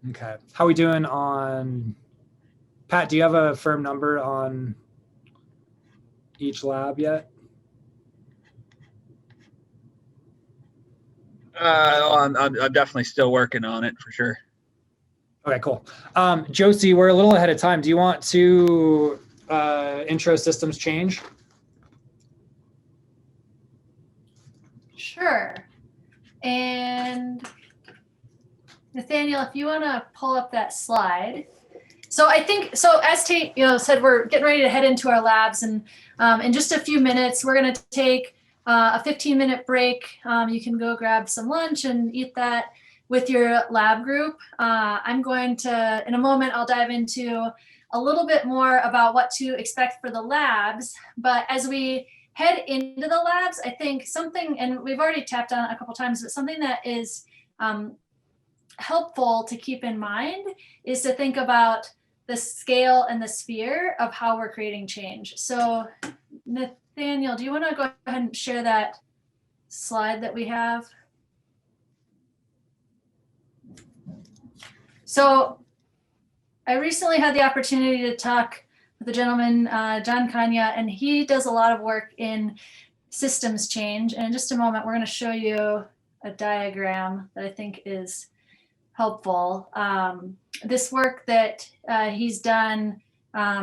Okay. How are we doing on, Pat, do you have a firm number on each lab yet? I'm definitely still working on it for sure. Okay, cool. Josie, we're a little ahead of time. Do you want to intro systems change? Sure. And Nathaniel, if you want to pull up that slide. So I think, so as Tate said, we're getting ready to head into our labs, and in just a few minutes, we're going to take a 15-minute break. You can go grab some lunch and eat that with your lab group. I'm going to, in a moment, I'll dive into a little bit more about what to expect for the labs. But as we head into the labs, I think something, and we've already tapped on it a couple times, but something that is helpful to keep in mind is to think about the scale and the sphere of how we're creating change. So Nathaniel, do you want to go ahead and share that slide that we have? So I recently had the opportunity to talk with a gentleman, John Kanya, and he does a lot of work in systems change. And in just a moment, we're going to show you a diagram that I think is helpful. This work that he's done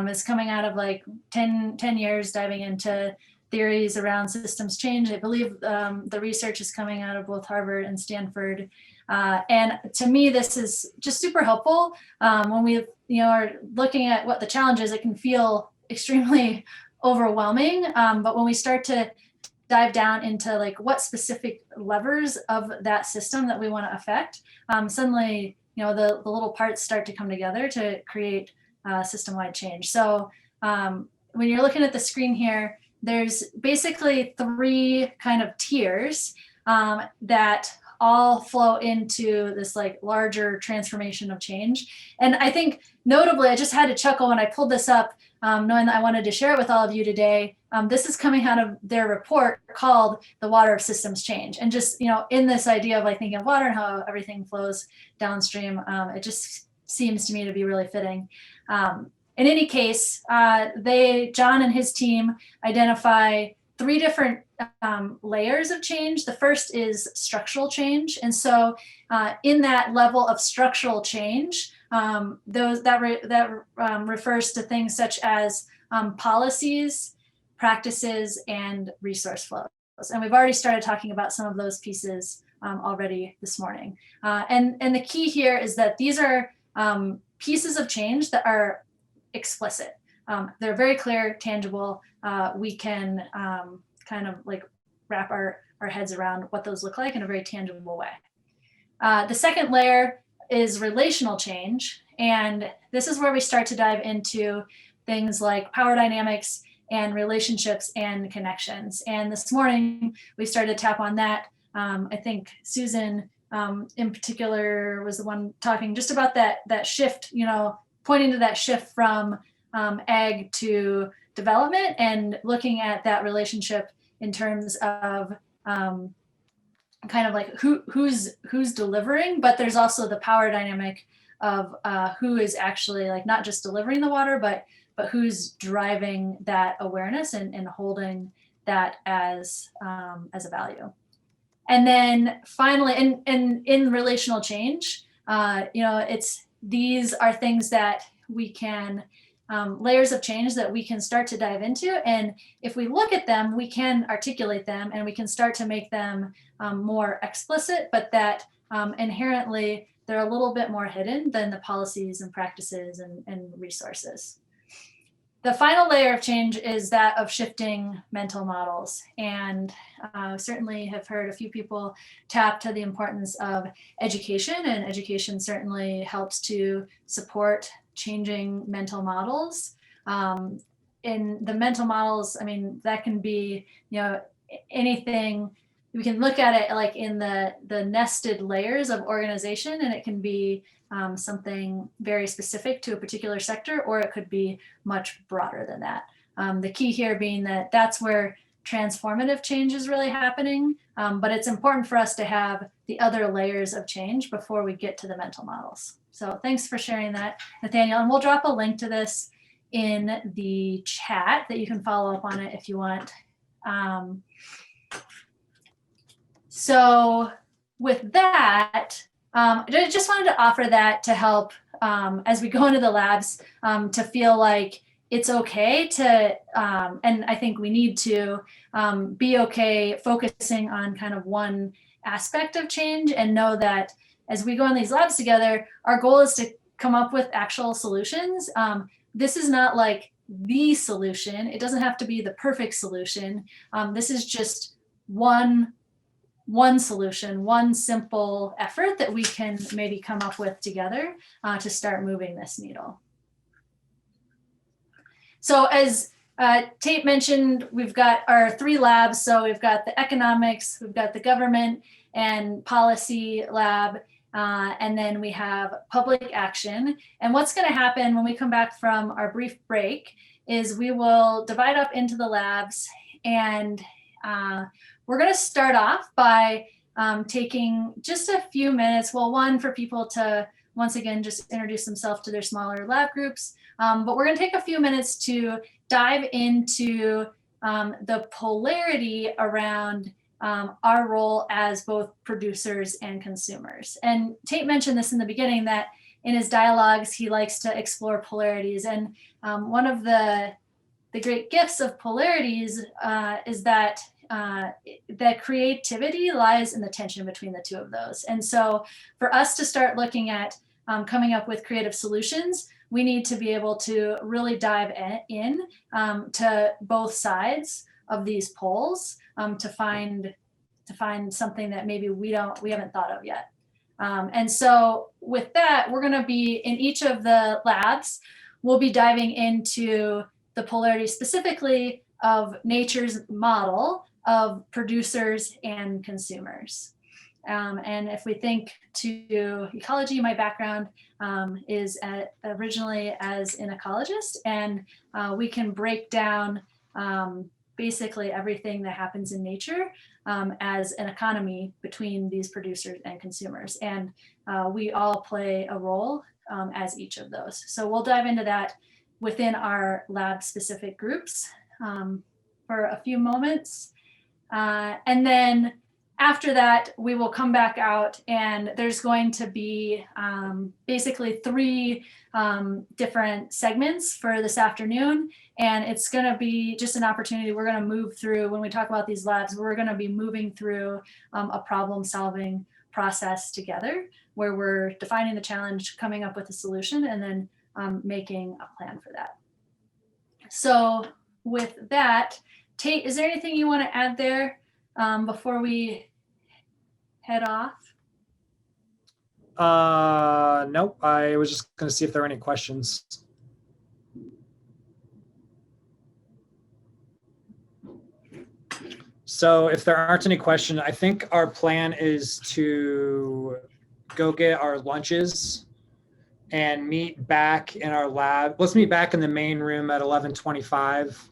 is coming out of like 10 years diving into theories around systems change. I believe the research is coming out of both Harvard and Stanford. And to me, this is just super helpful. When we are looking at what the challenge is, it can feel extremely overwhelming. But when we start to dive down into like what specific levers of that system that we want to affect, suddenly, the little parts start to come together to create system-wide change. So when you're looking at the screen here, there's basically 3 kind of tiers that all flow into this like larger transformation of change. And I think notably, I just had to chuckle when I pulled this up, knowing that I wanted to share it with all of you today. This is coming out of their report called The Water of Systems Change. And just, in this idea of like thinking of water and how everything flows downstream, it just seems to me to be really fitting. In any case, John and his team identify 3 different layers of change. The first is structural change. And so in that level of structural change, that refers to things such as policies, practices, and resource flows. And we've already started talking about some of those pieces already this morning. And the key here is that these are pieces of change that are explicit. They're very clear, tangible. We can kind of like wrap our heads around what those look like in a very tangible way. The second layer is relational change. And this is where we start to dive into things like power dynamics and relationships and connections. And this morning, we started to tap on that. I think Susan in particular was the one talking just about that shift, pointing to that shift from ag to development and looking at that relationship in terms of kind of like who's delivering, but there's also the power dynamic of who is actually like not just delivering the water, but who's driving that awareness and holding that as a value. And then finally, in relational change, these are things that we can layers of change that we can start to dive into. And if we look at them, we can articulate them and we can start to make them more explicit, but that inherently they're a little bit more hidden than the policies and practices and resources. The final layer of change is that of shifting mental models. And certainly have heard a few people tap to the importance of education, and education certainly helps to support changing mental models. In the mental models, that can be, anything. We can look at it like in the nested layers of organization, and it can be something very specific to a particular sector, or it could be much broader than that. The key here being that that's where transformative change is really happening, but it's important for us to have the other layers of change before we get to the mental models. So thanks for sharing that, Nathaniel, and we'll drop a link to this in the chat that you can follow up on it if you want. So with that, I just wanted to offer that to help as we go into the labs to feel like it's okay to, and I think we need to be okay focusing on kind of one aspect of change and know that as we go in these labs together, our goal is to come up with actual solutions. This is not like the solution. It doesn't have to be the perfect solution. This is just one solution, one simple effort that we can maybe come up with together to start moving this needle. So as Tate mentioned, we've got our 3 labs. So we've got the economics, we've got the government and policy lab, and then we have public action. And what's going to happen when we come back from our brief break is we will divide up into the labs And we're going to start off by taking just a few minutes. Well, one, for people to once again just introduce themselves to their smaller lab groups. But we're going to take a few minutes to dive into the polarity around our role as both producers and consumers. And Tate mentioned this in the beginning, that in his dialogues, he likes to explore polarities. And one of the great gifts of polarities is that that creativity lies in the tension between the two of those. And so for us to start looking at coming up with creative solutions, we need to be able to really dive in to both sides of these poles to find something that maybe we haven't thought of yet. And so with that, we're going to be in each of the labs, we'll be diving into the polarity specifically of nature's model of producers and consumers. And if we think to ecology, my background is originally as an ecologist, and we can break down basically everything that happens in nature as an economy between these producers and consumers. And we all play a role as each of those. So we'll dive into that within our lab specific groups for a few moments. And then after that, we will come back out, and there's going to be basically 3 different segments for this afternoon. And it's going to be just an opportunity. We're going to move through, when we talk about these labs, we're going to be moving through a problem solving process together, where we're defining the challenge, coming up with a solution, and then making a plan for that. So with that, Tate, is there anything you want to add there before we head off? Nope. I was just going to see if there are any questions. So if there aren't any questions, I think our plan is to go get our lunches and meet back in our lab. Let's meet back in the main room at 11:25.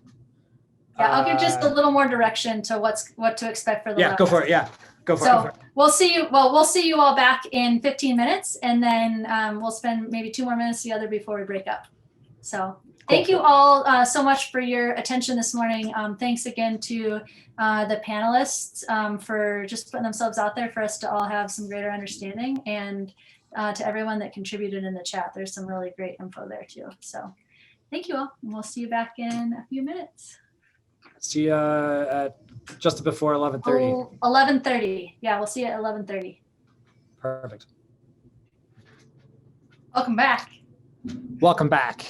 Yeah, I'll give just a little more direction to what to expect for the Yeah, go for it. Yeah, go for it. So we'll see you. Well, we'll see you all back in 15 minutes, and then we'll spend maybe 2 more minutes together before we break up. So thank you all so much for your attention this morning. Thanks again to the panelists for just putting themselves out there for us to all have some greater understanding, and to everyone that contributed in the chat. There's some really great info there too. So thank you all, and we'll see you back in a few minutes. See you at just before 11:30. Oh, 11:30. Yeah, we'll see you at 11:30. Perfect. Welcome back. Welcome back.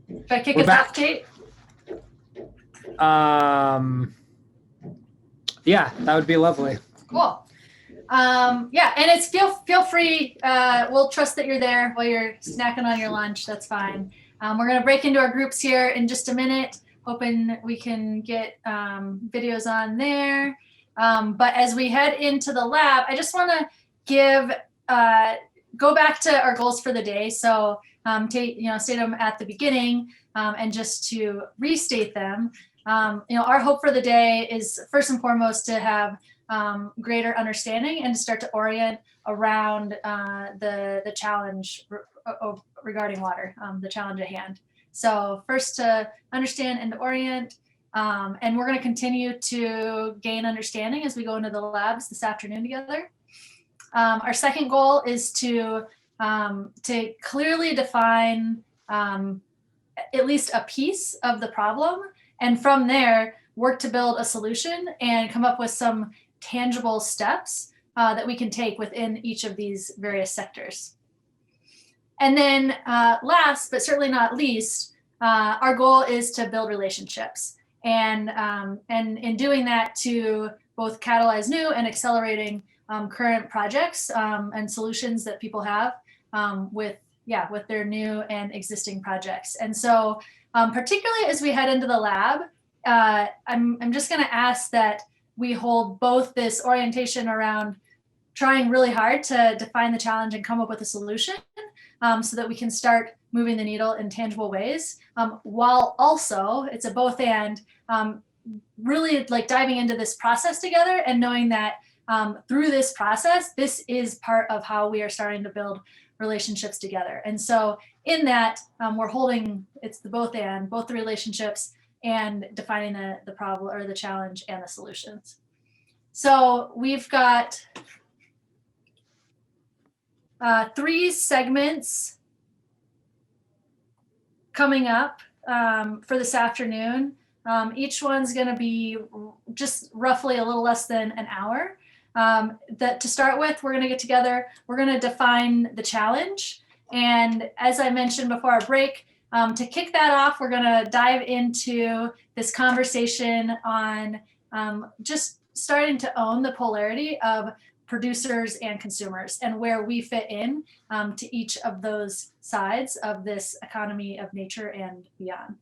Should I kick We're us back. off, Tate? Yeah, that would be lovely. Cool. Yeah, and it's feel free. We'll trust that you're there while you're snacking on your lunch. That's fine. We're going to break into our groups here in just a minute, hoping we can get videos on there. But as we head into the lab, I just want to go back to our goals for the day. So state them at the beginning, and just to restate them. Our hope for the day is first and foremost to have greater understanding and to start to orient around the challenge regarding water, the challenge at hand. So first to understand and to orient, and we're going to continue to gain understanding as we go into the labs this afternoon together. Our second goal is to clearly define at least a piece of the problem, and from there work to build a solution and come up with some tangible steps that we can take within each of these various sectors. And then last, but certainly not least, our goal is to build relationships, and in doing that to both catalyze new and accelerating current projects and solutions that people have with their new and existing projects. And so particularly as we head into the lab, I'm just going to ask that we hold both this orientation around trying really hard to define the challenge and come up with a solution, so that we can start moving the needle in tangible ways, while also, it's a both and, really like diving into this process together and knowing that through this process, this is part of how we are starting to build relationships together. And so in that, we're holding, it's the both and, both the relationships and defining the problem or the challenge and the solutions. So we've got 3 segments coming up for this afternoon. Each one's going to be just roughly a little less than an hour. That to start with, we're going to get together. We're going to define the challenge. And as I mentioned before our break, to kick that off, we're going to dive into this conversation on just starting to own the polarity of producers and consumers and where we fit in to each of those sides of this economy of nature and beyond.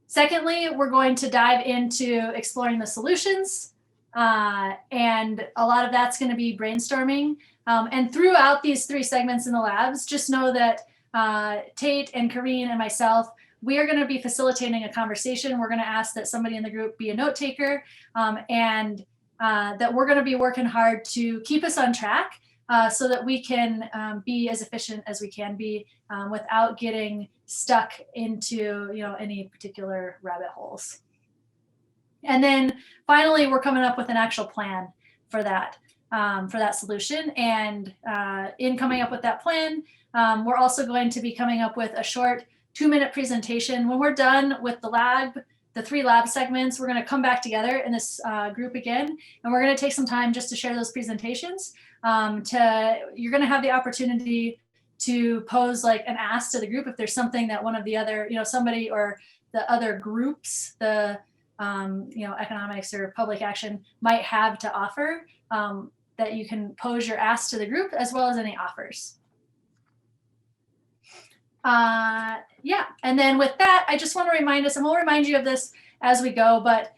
Secondly, we're going to dive into exploring the solutions, and a lot of that's going to be brainstorming. And throughout these 3 segments in the labs, just know that Tate and Kareen and myself, we are going to be facilitating a conversation. We're going to ask that somebody in the group be a note taker, and that we're going to be working hard to keep us on track so that we can be as efficient as we can be without getting stuck into any particular rabbit holes. And then finally, we're coming up with an actual plan for that solution. And in coming up with that plan, we're also going to be coming up with a short 2-minute presentation. When we're done with the 3 lab segments, we're going to come back together in this group again, and we're going to take some time just to share those presentations. You're going to have the opportunity to pose like an ask to the group if there's something that one of the other, somebody or the other groups, the economics or public action might have to offer, that you can pose your ask to the group as well as any offers. Yeah, and then with that, I just want to remind us, and we'll remind you of this as we go, but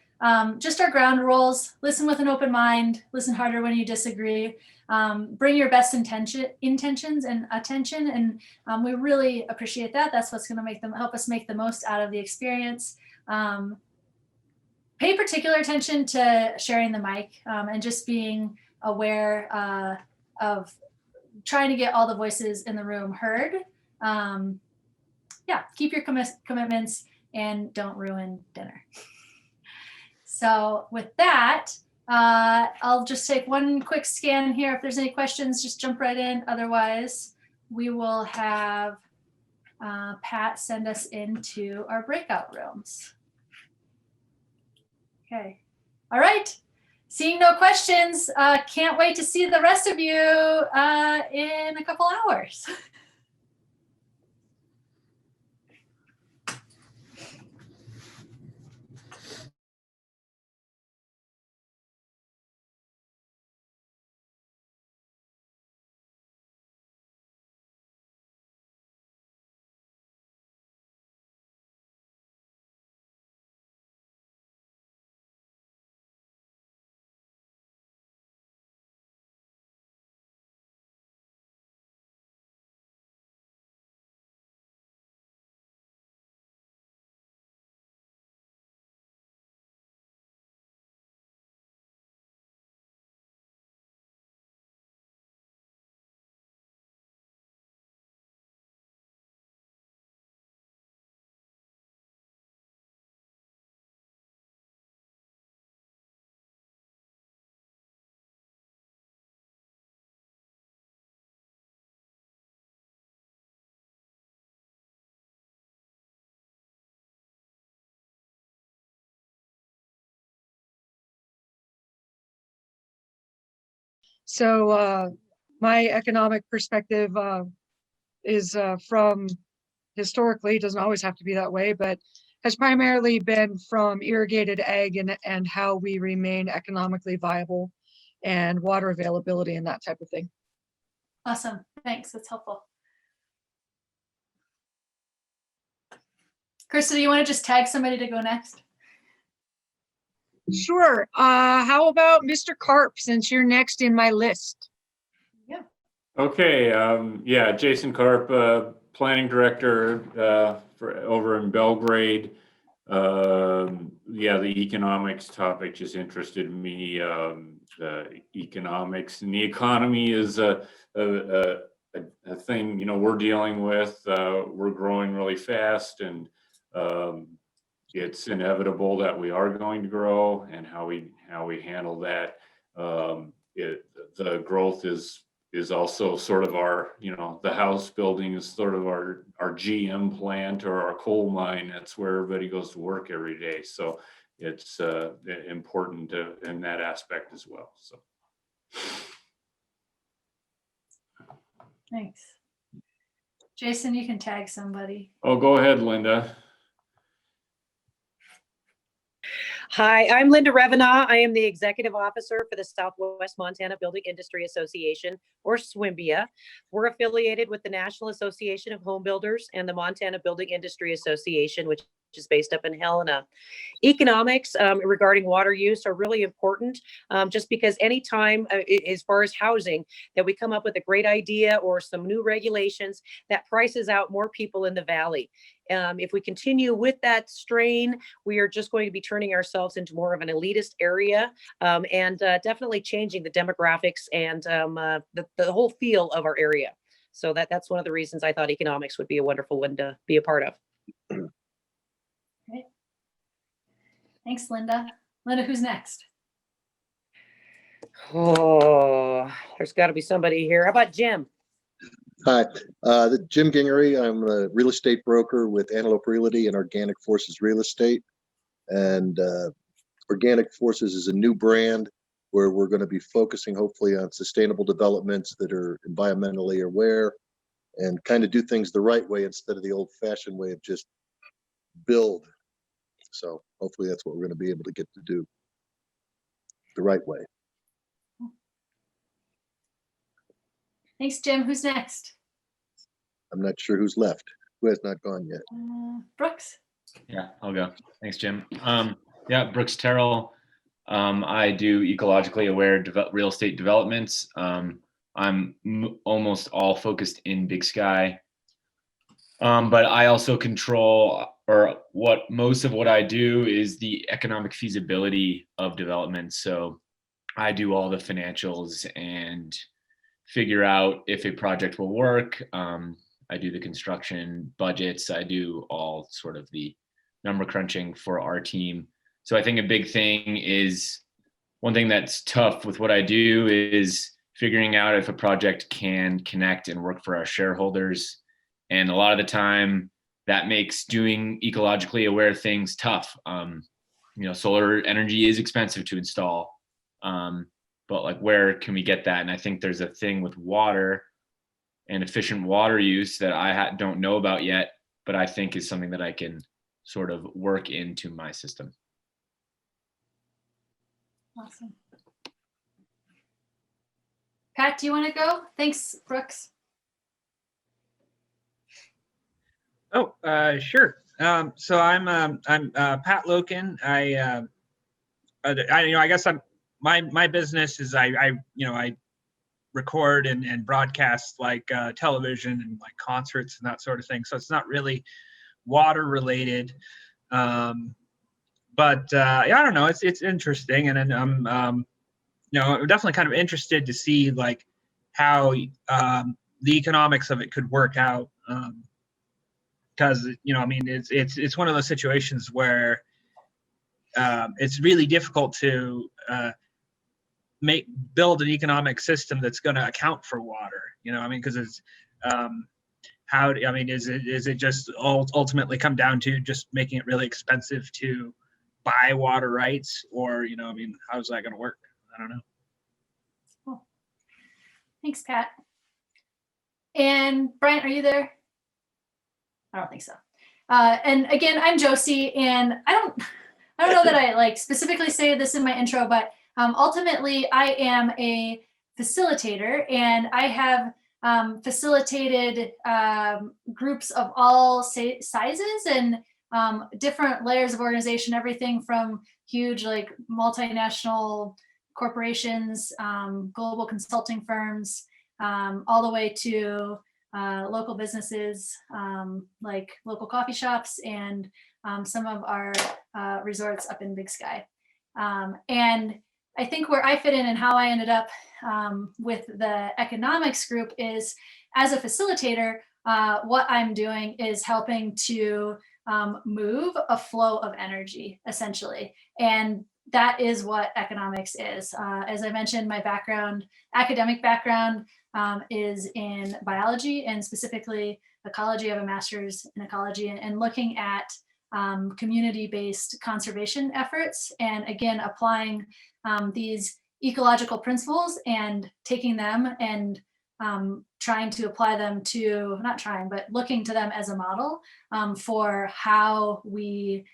just our ground rules: listen with an open mind, listen harder when you disagree, bring your best intentions and attention, and we really appreciate that. That's what's going to help us make the most out of the experience. Pay particular attention to sharing the mic and just being aware of trying to get all the voices in the room heard. Yeah, keep your commitments and don't ruin dinner. So with that, I'll just take one quick scan here. If there's any questions, just jump right in. Otherwise, we will have Pat send us into our breakout rooms. Okay. All right. Seeing no questions, can't wait to see the rest of you in a couple hours. So my economic perspective is from historically, it doesn't always have to be that way, but has primarily been from irrigated ag and how we remain economically viable and water availability and that type of thing. Awesome. Thanks. That's helpful. Krista, do you want to just tag somebody to go next? Sure. How about Mr. Karp, since you're next in my list? Yeah. Okay, yeah, Jason Karp, Planning Director over in Belgrade. Yeah, the economics topic just interested me. The economics and the economy is a thing, we're dealing with. We're growing really fast, and it's inevitable that we are going to grow, and how we handle that. The growth is also sort of our, the house building is sort of our GM plant or our coal mine. That's where everybody goes to work every day. So it's important in that aspect as well. So. Thanks. Jason, you can tag somebody. Oh, go ahead, Linda. Hi, I'm Linda Revenaugh. I am the Executive Officer for the Southwest Montana Building Industry Association, or SWMBIA. We're affiliated with the National Association of Home Builders and the Montana Building Industry Association, which is based up in Helena. Economics regarding water use are really important, just because anytime, as far as housing, that we come up with a great idea or some new regulations, that prices out more people in the valley. If we continue with that strain, we are just going to be turning ourselves into more of an elitist area, and definitely changing the demographics and the whole feel of our area. So that's one of the reasons I thought economics would be a wonderful one to be a part of. Great. Thanks, Linda. Linda, who's next? Oh, there's got to be somebody here. How about Jim? Hi, Jim Gingery. I'm a real estate broker with Antelope Realty and Organic Forces Real Estate. And Organic Forces is a new brand where we're going to be focusing hopefully on sustainable developments that are environmentally aware and kind of do things the right way instead of the old-fashioned way of just build. So hopefully that's what we're going to be able to get to do the right way. Thanks, Jim. Who's next? I'm not sure who's left. Who has not gone yet? Brooks. Yeah, I'll go. Thanks, Jim. Yeah, Brooks Terrell. I do ecologically aware real estate developments. I'm almost all focused in Big Sky. But I also control, or most of what I do is the economic feasibility of development. So I do all the financials and figure out if a project will work. I do the construction budgets. I do all sort of the number crunching for our team. So I think a big thing is, one thing that's tough with what I do is figuring out if a project can connect and work for our shareholders. And a lot of the time that makes doing ecologically aware things tough. Solar energy is expensive to install. But like, where can we get that? And I think there's a thing with water and efficient water use that I don't know about yet, but I think is something that I can sort of work into my system. Awesome. Pat, do you want to go? Thanks, Brooks. Oh, sure. So I'm Pat Loken. I guess my business is I record and broadcast like television and like concerts and that sort of thing. So it's not really water related. But yeah, I don't know. It's interesting, and then I'm definitely kind of interested to see like how the economics of it could work out. Because it's one of those situations where it's really difficult to build an economic system that's going to account for water. Because it's is it just ultimately come down to just making it really expensive to buy water rights, or how's that going to work? I don't know. Cool. Thanks, Pat. And Brian, are you there? I don't think so. And again, I'm Josie, and I don't know that I like specifically say this in my intro, but ultimately I am a facilitator, and I have facilitated groups of all sizes and different layers of organization, everything from huge like multinational corporations, global consulting firms, all the way to local businesses like local coffee shops and some of our resorts up in Big Sky. And I think where I fit in and how I ended up with the economics group is, as a facilitator, what I'm doing is helping to move a flow of energy, essentially. And that is what economics is. As I mentioned, my background, academic background, is in biology and specifically ecology. I have a master's in ecology and looking at community-based conservation efforts, and again, applying these ecological principles and taking them and trying to apply them to, not trying, but looking to them as a model for how we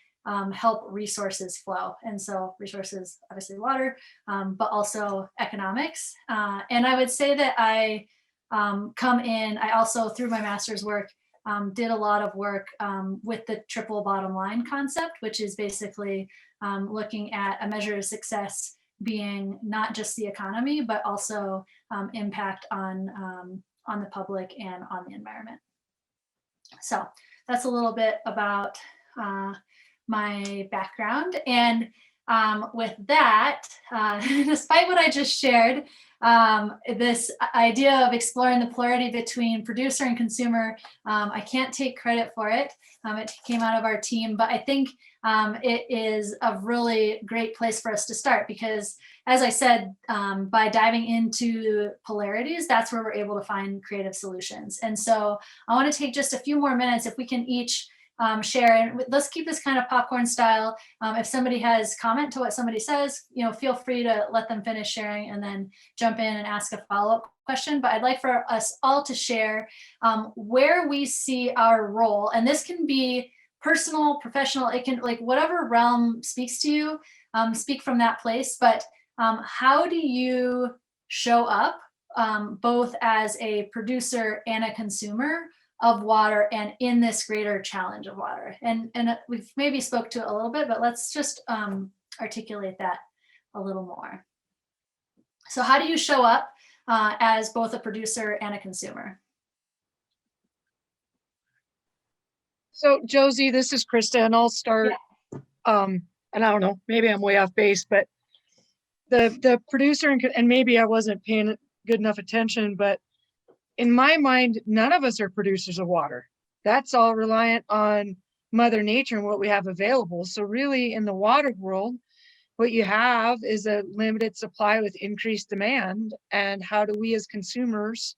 help resources flow. And so resources, obviously water, but also economics. And I would say that I come in, I also, through my master's work, did a lot of work with the triple bottom line concept, which is basically looking at a measure of success being not just the economy, but also impact on the public and on the environment. So that's a little bit about my background. And with that, despite what I just shared, this idea of exploring the polarity between producer and consumer, I can't take credit for it. It came out of our team, but I think it is a really great place for us to start because, as I said, by diving into polarities, that's where we're able to find creative solutions. And so I want to take just a few more minutes if we can each share, and let's keep this kind of popcorn style. If somebody has comment to what somebody says, feel free to let them finish sharing and then jump in and ask a follow-up question. But I'd like for us all to share where we see our role, and this can be personal, professional, it can, like, whatever realm speaks to you, speak from that place. But how do you show up both as a producer and a consumer of water and in this greater challenge of water? And we've maybe spoke to it a little bit, but let's just articulate that a little more. So how do you show up as both a producer and a consumer? So Josie, this is Krista, and I'll start. And I don't know, maybe I'm way off base, but the producer, and maybe I wasn't paying good enough attention, but in my mind, none of us are producers of water. That's all reliant on Mother Nature and what we have available. So really in the water world, what you have is a limited supply with increased demand. And how do we as consumers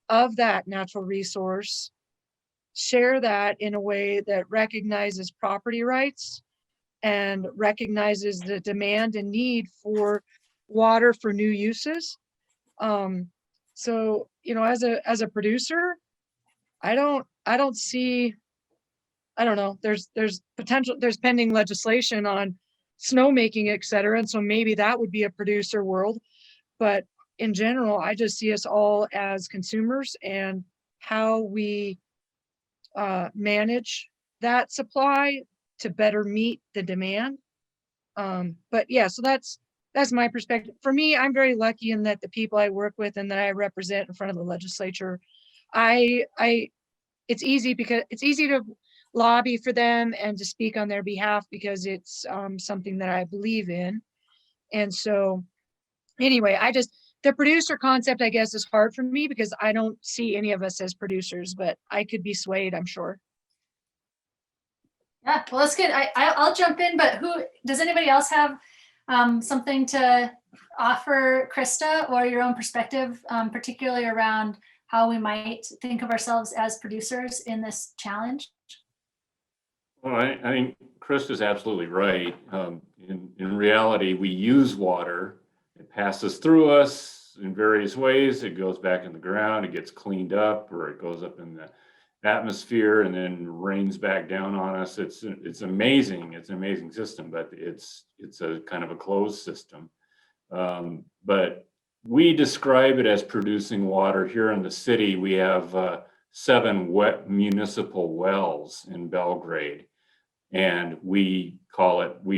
of that natural resource share that in a way that recognizes property rights and recognizes the demand and need for water for new uses? So, as a producer, I don't see, I don't know, there's potential, there's pending legislation on snowmaking, et cetera. And so maybe that would be a producer world. But in general, I just see us all as consumers and how we manage that supply to better meet the demand. But yeah, so that's my perspective. For me, I'm very lucky in that the people I work with and that I represent in front of the legislature, it's easy because it's easy to lobby for them and to speak on their behalf because it's something that I believe in. And so anyway, the producer concept, I guess, is hard for me because I don't see any of us as producers, but I could be swayed, I'm sure. Yeah, well, that's good. I'll jump in, but does anybody else have something to offer, Krista, or your own perspective, particularly around how we might think of ourselves as producers in this challenge? Well, I think Krista's absolutely right. In reality, we use water. It passes through us in various ways. It goes back in the ground, it gets cleaned up, or it goes up in the atmosphere and then rains back down on us. It's amazing. It's an amazing system, but it's a kind of a closed system. But we describe it as producing water. Here in the city, we have 7 wet municipal wells in Belgrade, and we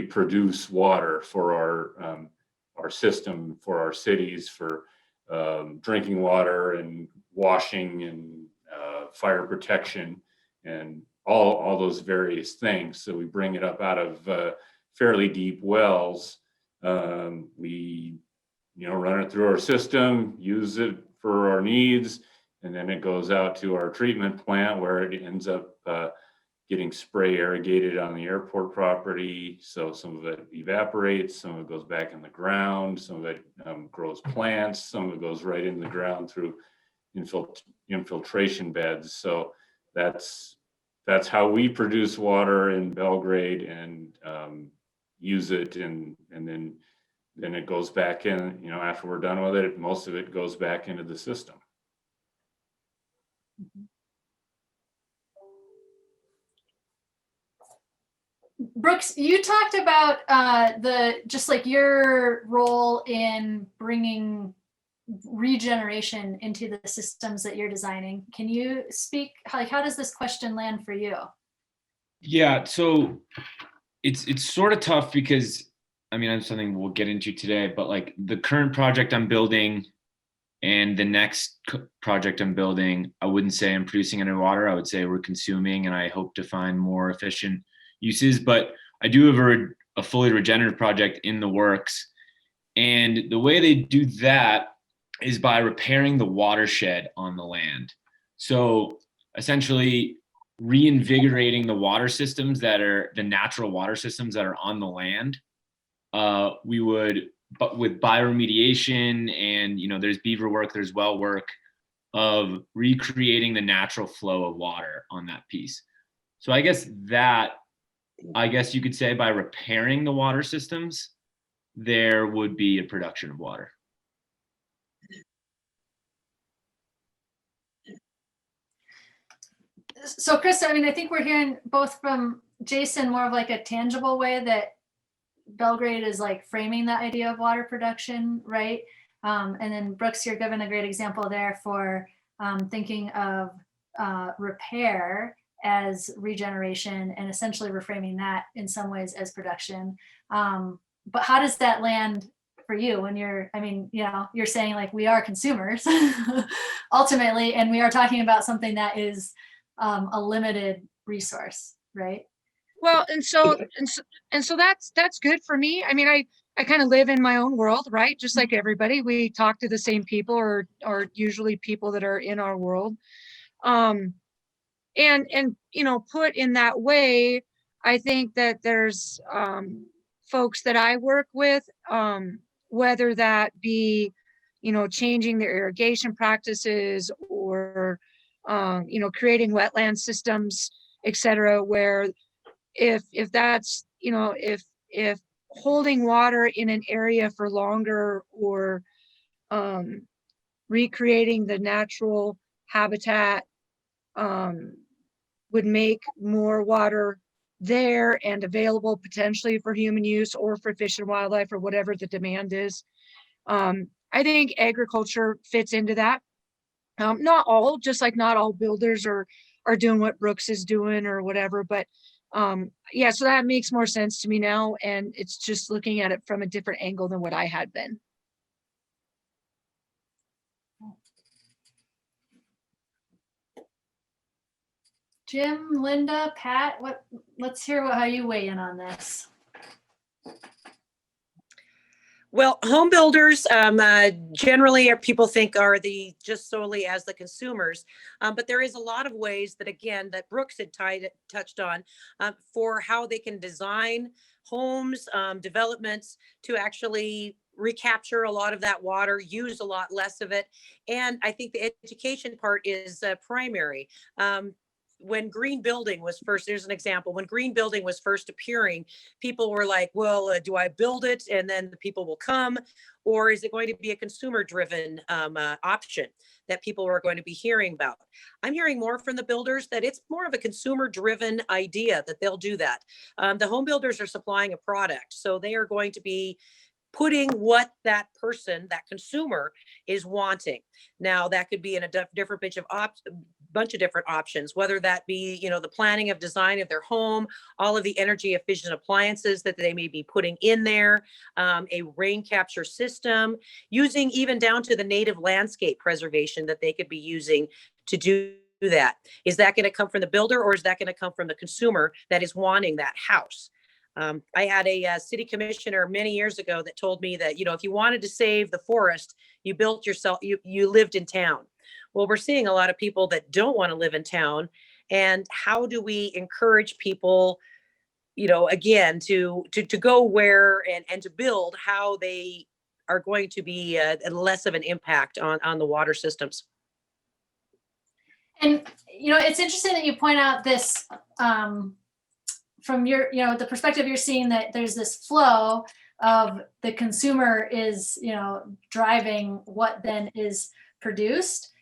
produce water for our system, for our cities, for drinking water and washing and fire protection and all those various things. So we bring it up out of fairly deep wells. We run it through our system, use it for our needs, and then it goes out to our treatment plant where it ends up getting spray irrigated on the airport property. So some of it evaporates, some of it goes back in the ground, some of it grows plants, some of it goes right in the ground through infiltration beds. So that's how we produce water in Belgrade and use it, and then it goes back in, after we're done with it, most of it goes back into the system. Brooks, you talked about just like your role in bringing regeneration into the systems that you're designing. Can you speak, how does this question land for you? Yeah, so it's sort of tough because, that's something we'll get into today, but like the current project I'm building and the next project I'm building, I wouldn't say I'm producing any water. I would say we're consuming, and I hope to find more efficient uses. But I do have a fully regenerative project in the works. And the way they do that is by repairing the watershed on the land. So essentially reinvigorating the water systems that are the natural water systems that are on the land. We would, but with bioremediation and, there's beaver work, there's well work of recreating the natural flow of water on that piece. So I guess you could say by repairing the water systems, there would be a production of water. So Chris, I think we're hearing both from Jason more of like a tangible way that Belgrade is like framing that idea of water production, right? And then Brooks, you're given a great example there for thinking of repair as regeneration and essentially reframing that in some ways as production. But how does that land for you when you're saying like we are consumers ultimately, and we are talking about something that is a limited resource, right? Well, and so that's good for me. I kind of live in my own world, right? Just like everybody, we talk to the same people or usually people that are in our world. And put in that way, I think that there's folks that I work with, whether that be, changing their irrigation practices or, creating wetland systems, et cetera, where if that's, if holding water in an area for longer or recreating the natural habitat would make more water there and available potentially for human use or for fish and wildlife or whatever the demand is. I think agriculture fits into that. Not all, just like not all builders are doing what Brooks is doing or whatever, but yeah, so that makes more sense to me now, and it's just looking at it from a different angle than what I had been. Jim, Linda, Pat, let's hear how you weigh in on this. Well, home builders generally people think are just solely as the consumers, but there is a lot of ways that, again, that Brooks had touched on for how they can design homes, developments to actually recapture a lot of that water, use a lot less of it. And I think the education part is primary. When green building was first, there's an example, when green building was first appearing, people were like, well, do I build it and then the people will come? Or is it going to be a consumer driven option that people are going to be hearing about? I'm hearing more from the builders that it's more of a consumer driven idea that they'll do that. The home builders are supplying a product, so they are going to be putting what that person, that consumer, is wanting. Now that could be in a different bunch of different options, whether that be, you know, the planning of design of their home, all of the energy efficient appliances that they may be putting in there, a rain capture system, using even down to the native landscape preservation that they could be using to do that. Is that going to come from the builder, or is that going to come from the consumer that is wanting that house? I had a city commissioner many years ago that told me that, you know, if you wanted to save the forest, you built yourself, you lived in town. Well, we're seeing a lot of people that don't want to live in town. And how do we encourage people, you know, again, to go where and to build how they are going to be less of an impact on the water systems? And, you know, it's interesting that you point out this, from your, you know, the perspective you're seeing, that there's this flow of the consumer is, you know, driving what then is produced.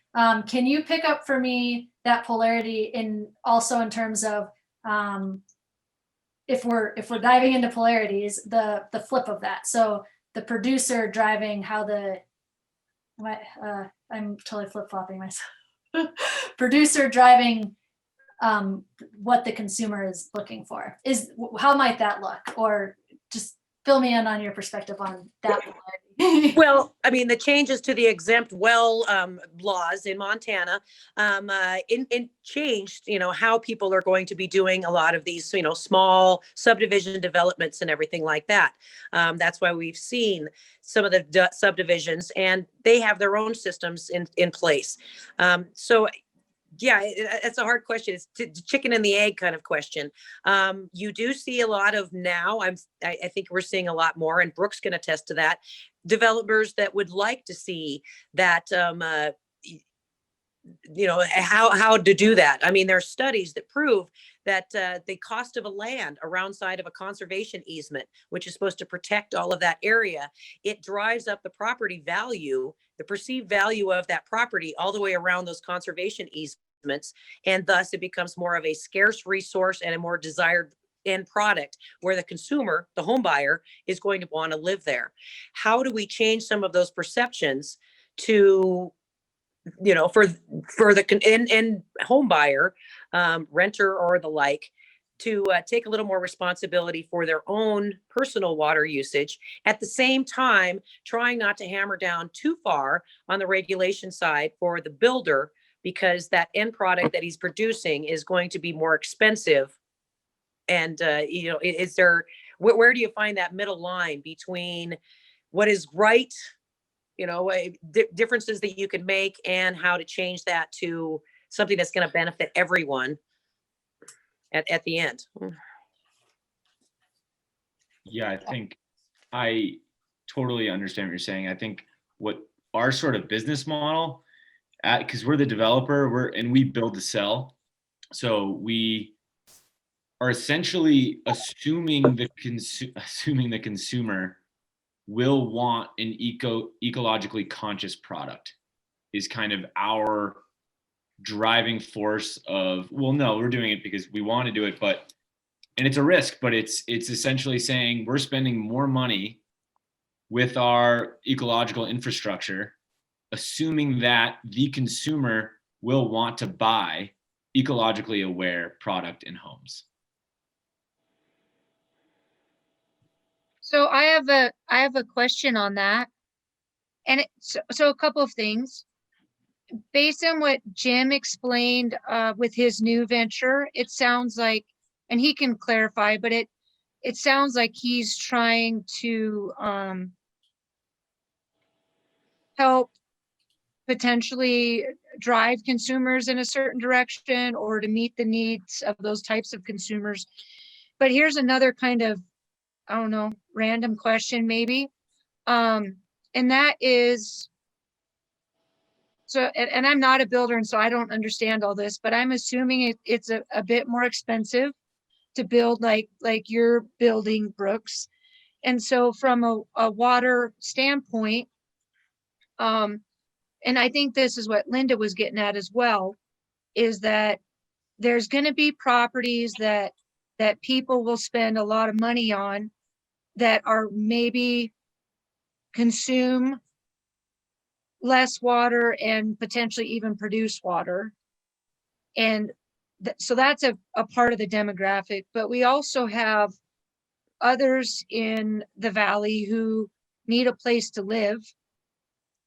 Can you pick up for me that polarity in also in terms of, if we're diving into polarities, the flip of that. So the producer driving how the, I'm totally flip-flopping myself. Producer driving what the consumer is looking for. How might that look? Or just fill me in on your perspective on that polarity. Well, I mean, the changes to the exempt well laws in Montana in changed, you know, how people are going to be doing a lot of these, you know, small subdivision developments and everything like that. That's why we've seen some of the subdivisions, and they have their own systems in place. So yeah, it's a hard question. It's the chicken and the egg kind of question. You do see a lot of now, I think we're seeing a lot more, and Brooke's can attest to that, developers that would like to see that, you know, how to do that. I mean, there are studies that prove that the cost of a land around side of a conservation easement, which is supposed to protect all of that area, it drives up the property value, the perceived value of that property all the way around those conservation easements. And thus it becomes more of a scarce resource and a more desired end product where the consumer, the home buyer, is going to want to live there. How do we change some of those perceptions to, you know, for the and home buyer, renter or the like, to take a little more responsibility for their own personal water usage, at the same time trying not to hammer down too far on the regulation side for the builder, because that end product that he's producing is going to be more expensive. And you know, is there, where do you find that middle line between what is right, you know, differences that you can make, and how to change that to something that's going to benefit everyone at the end? Yeah, I think I totally understand what you're saying. I think what our sort of business model, because we're the developer, and we build to sell, so we are essentially assuming the consumer will want an ecologically conscious product, is kind of our driving force of, well, no, we're doing it because we want to do it, but, and it's a risk, but it's essentially saying we're spending more money with our ecological infrastructure, assuming that the consumer will want to buy ecologically aware product in homes. So I have a question on that. And so a couple of things. Based on what Jim explained with his new venture, it sounds like, and he can clarify, but it sounds like he's trying to help potentially drive consumers in a certain direction, or to meet the needs of those types of consumers. But here's another kind of, I don't know, random question maybe. And that is, so, and I'm not a builder, and so I don't understand all this, but I'm assuming it's a bit more expensive to build like you're building, Brooks. And so from a water standpoint, and I think this is what Linda was getting at as well, is that there's going to be properties that people will spend a lot of money on that are maybe consume less water and potentially even produce water. And so that's a part of the demographic, but we also have others in the valley who need a place to live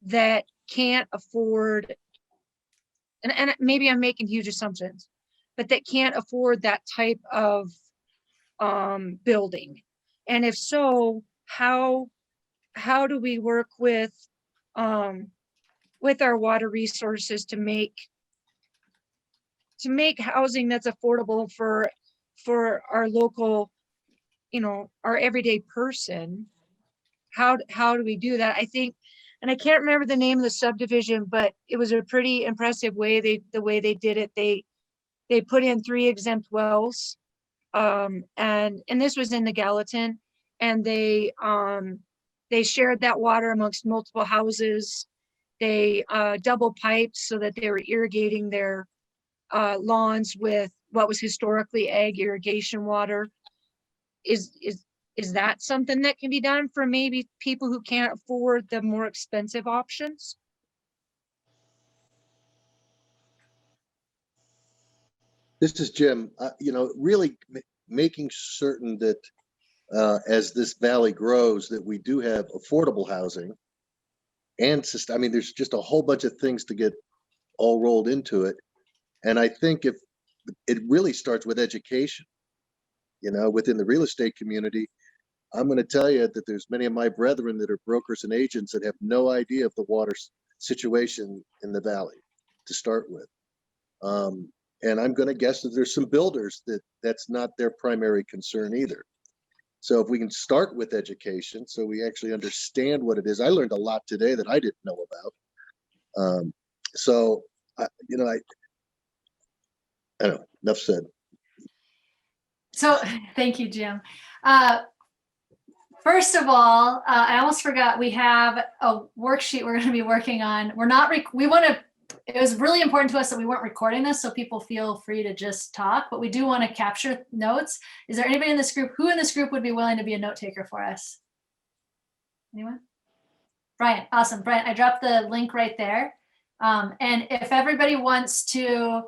that can't afford, and maybe I'm making huge assumptions, but that can't afford that type of building. And if so, how do we work with our water resources to make housing that's affordable for our local, our everyday person? How do we do that? I think, and I can't remember the name of the subdivision, but it was a pretty impressive way the way they did it. They put in 3 exempt wells, and this was in the Gallatin, and they shared that water amongst multiple houses. They double piped so that they were irrigating their lawns with what was historically ag irrigation water. Is that something that can be done for maybe people who can't afford the more expensive options? This is Jim. Really making certain that as this valley grows, that we do have affordable housing and there's just a whole bunch of things to get all rolled into it. And I think if it really starts with education, within the real estate community, I'm going to tell you that there's many of my brethren that are brokers and agents that have no idea of the water situation in the valley to start with. And I'm going to guess that there's some builders that's not their primary concern either. So if we can start with education, so we actually understand what it is. I learned a lot today that I didn't know about. I don't know, enough said. So thank you, Jim. First of all, I almost forgot, we have a worksheet we're going to be working on. It was really important to us that we weren't recording this, so people feel free to just talk, but we do want to capture notes. Is there anybody in this group, who in this group would be willing to be a note taker for us? Anyone? Brian, awesome. Brian, I dropped the link right there. And if everybody wants to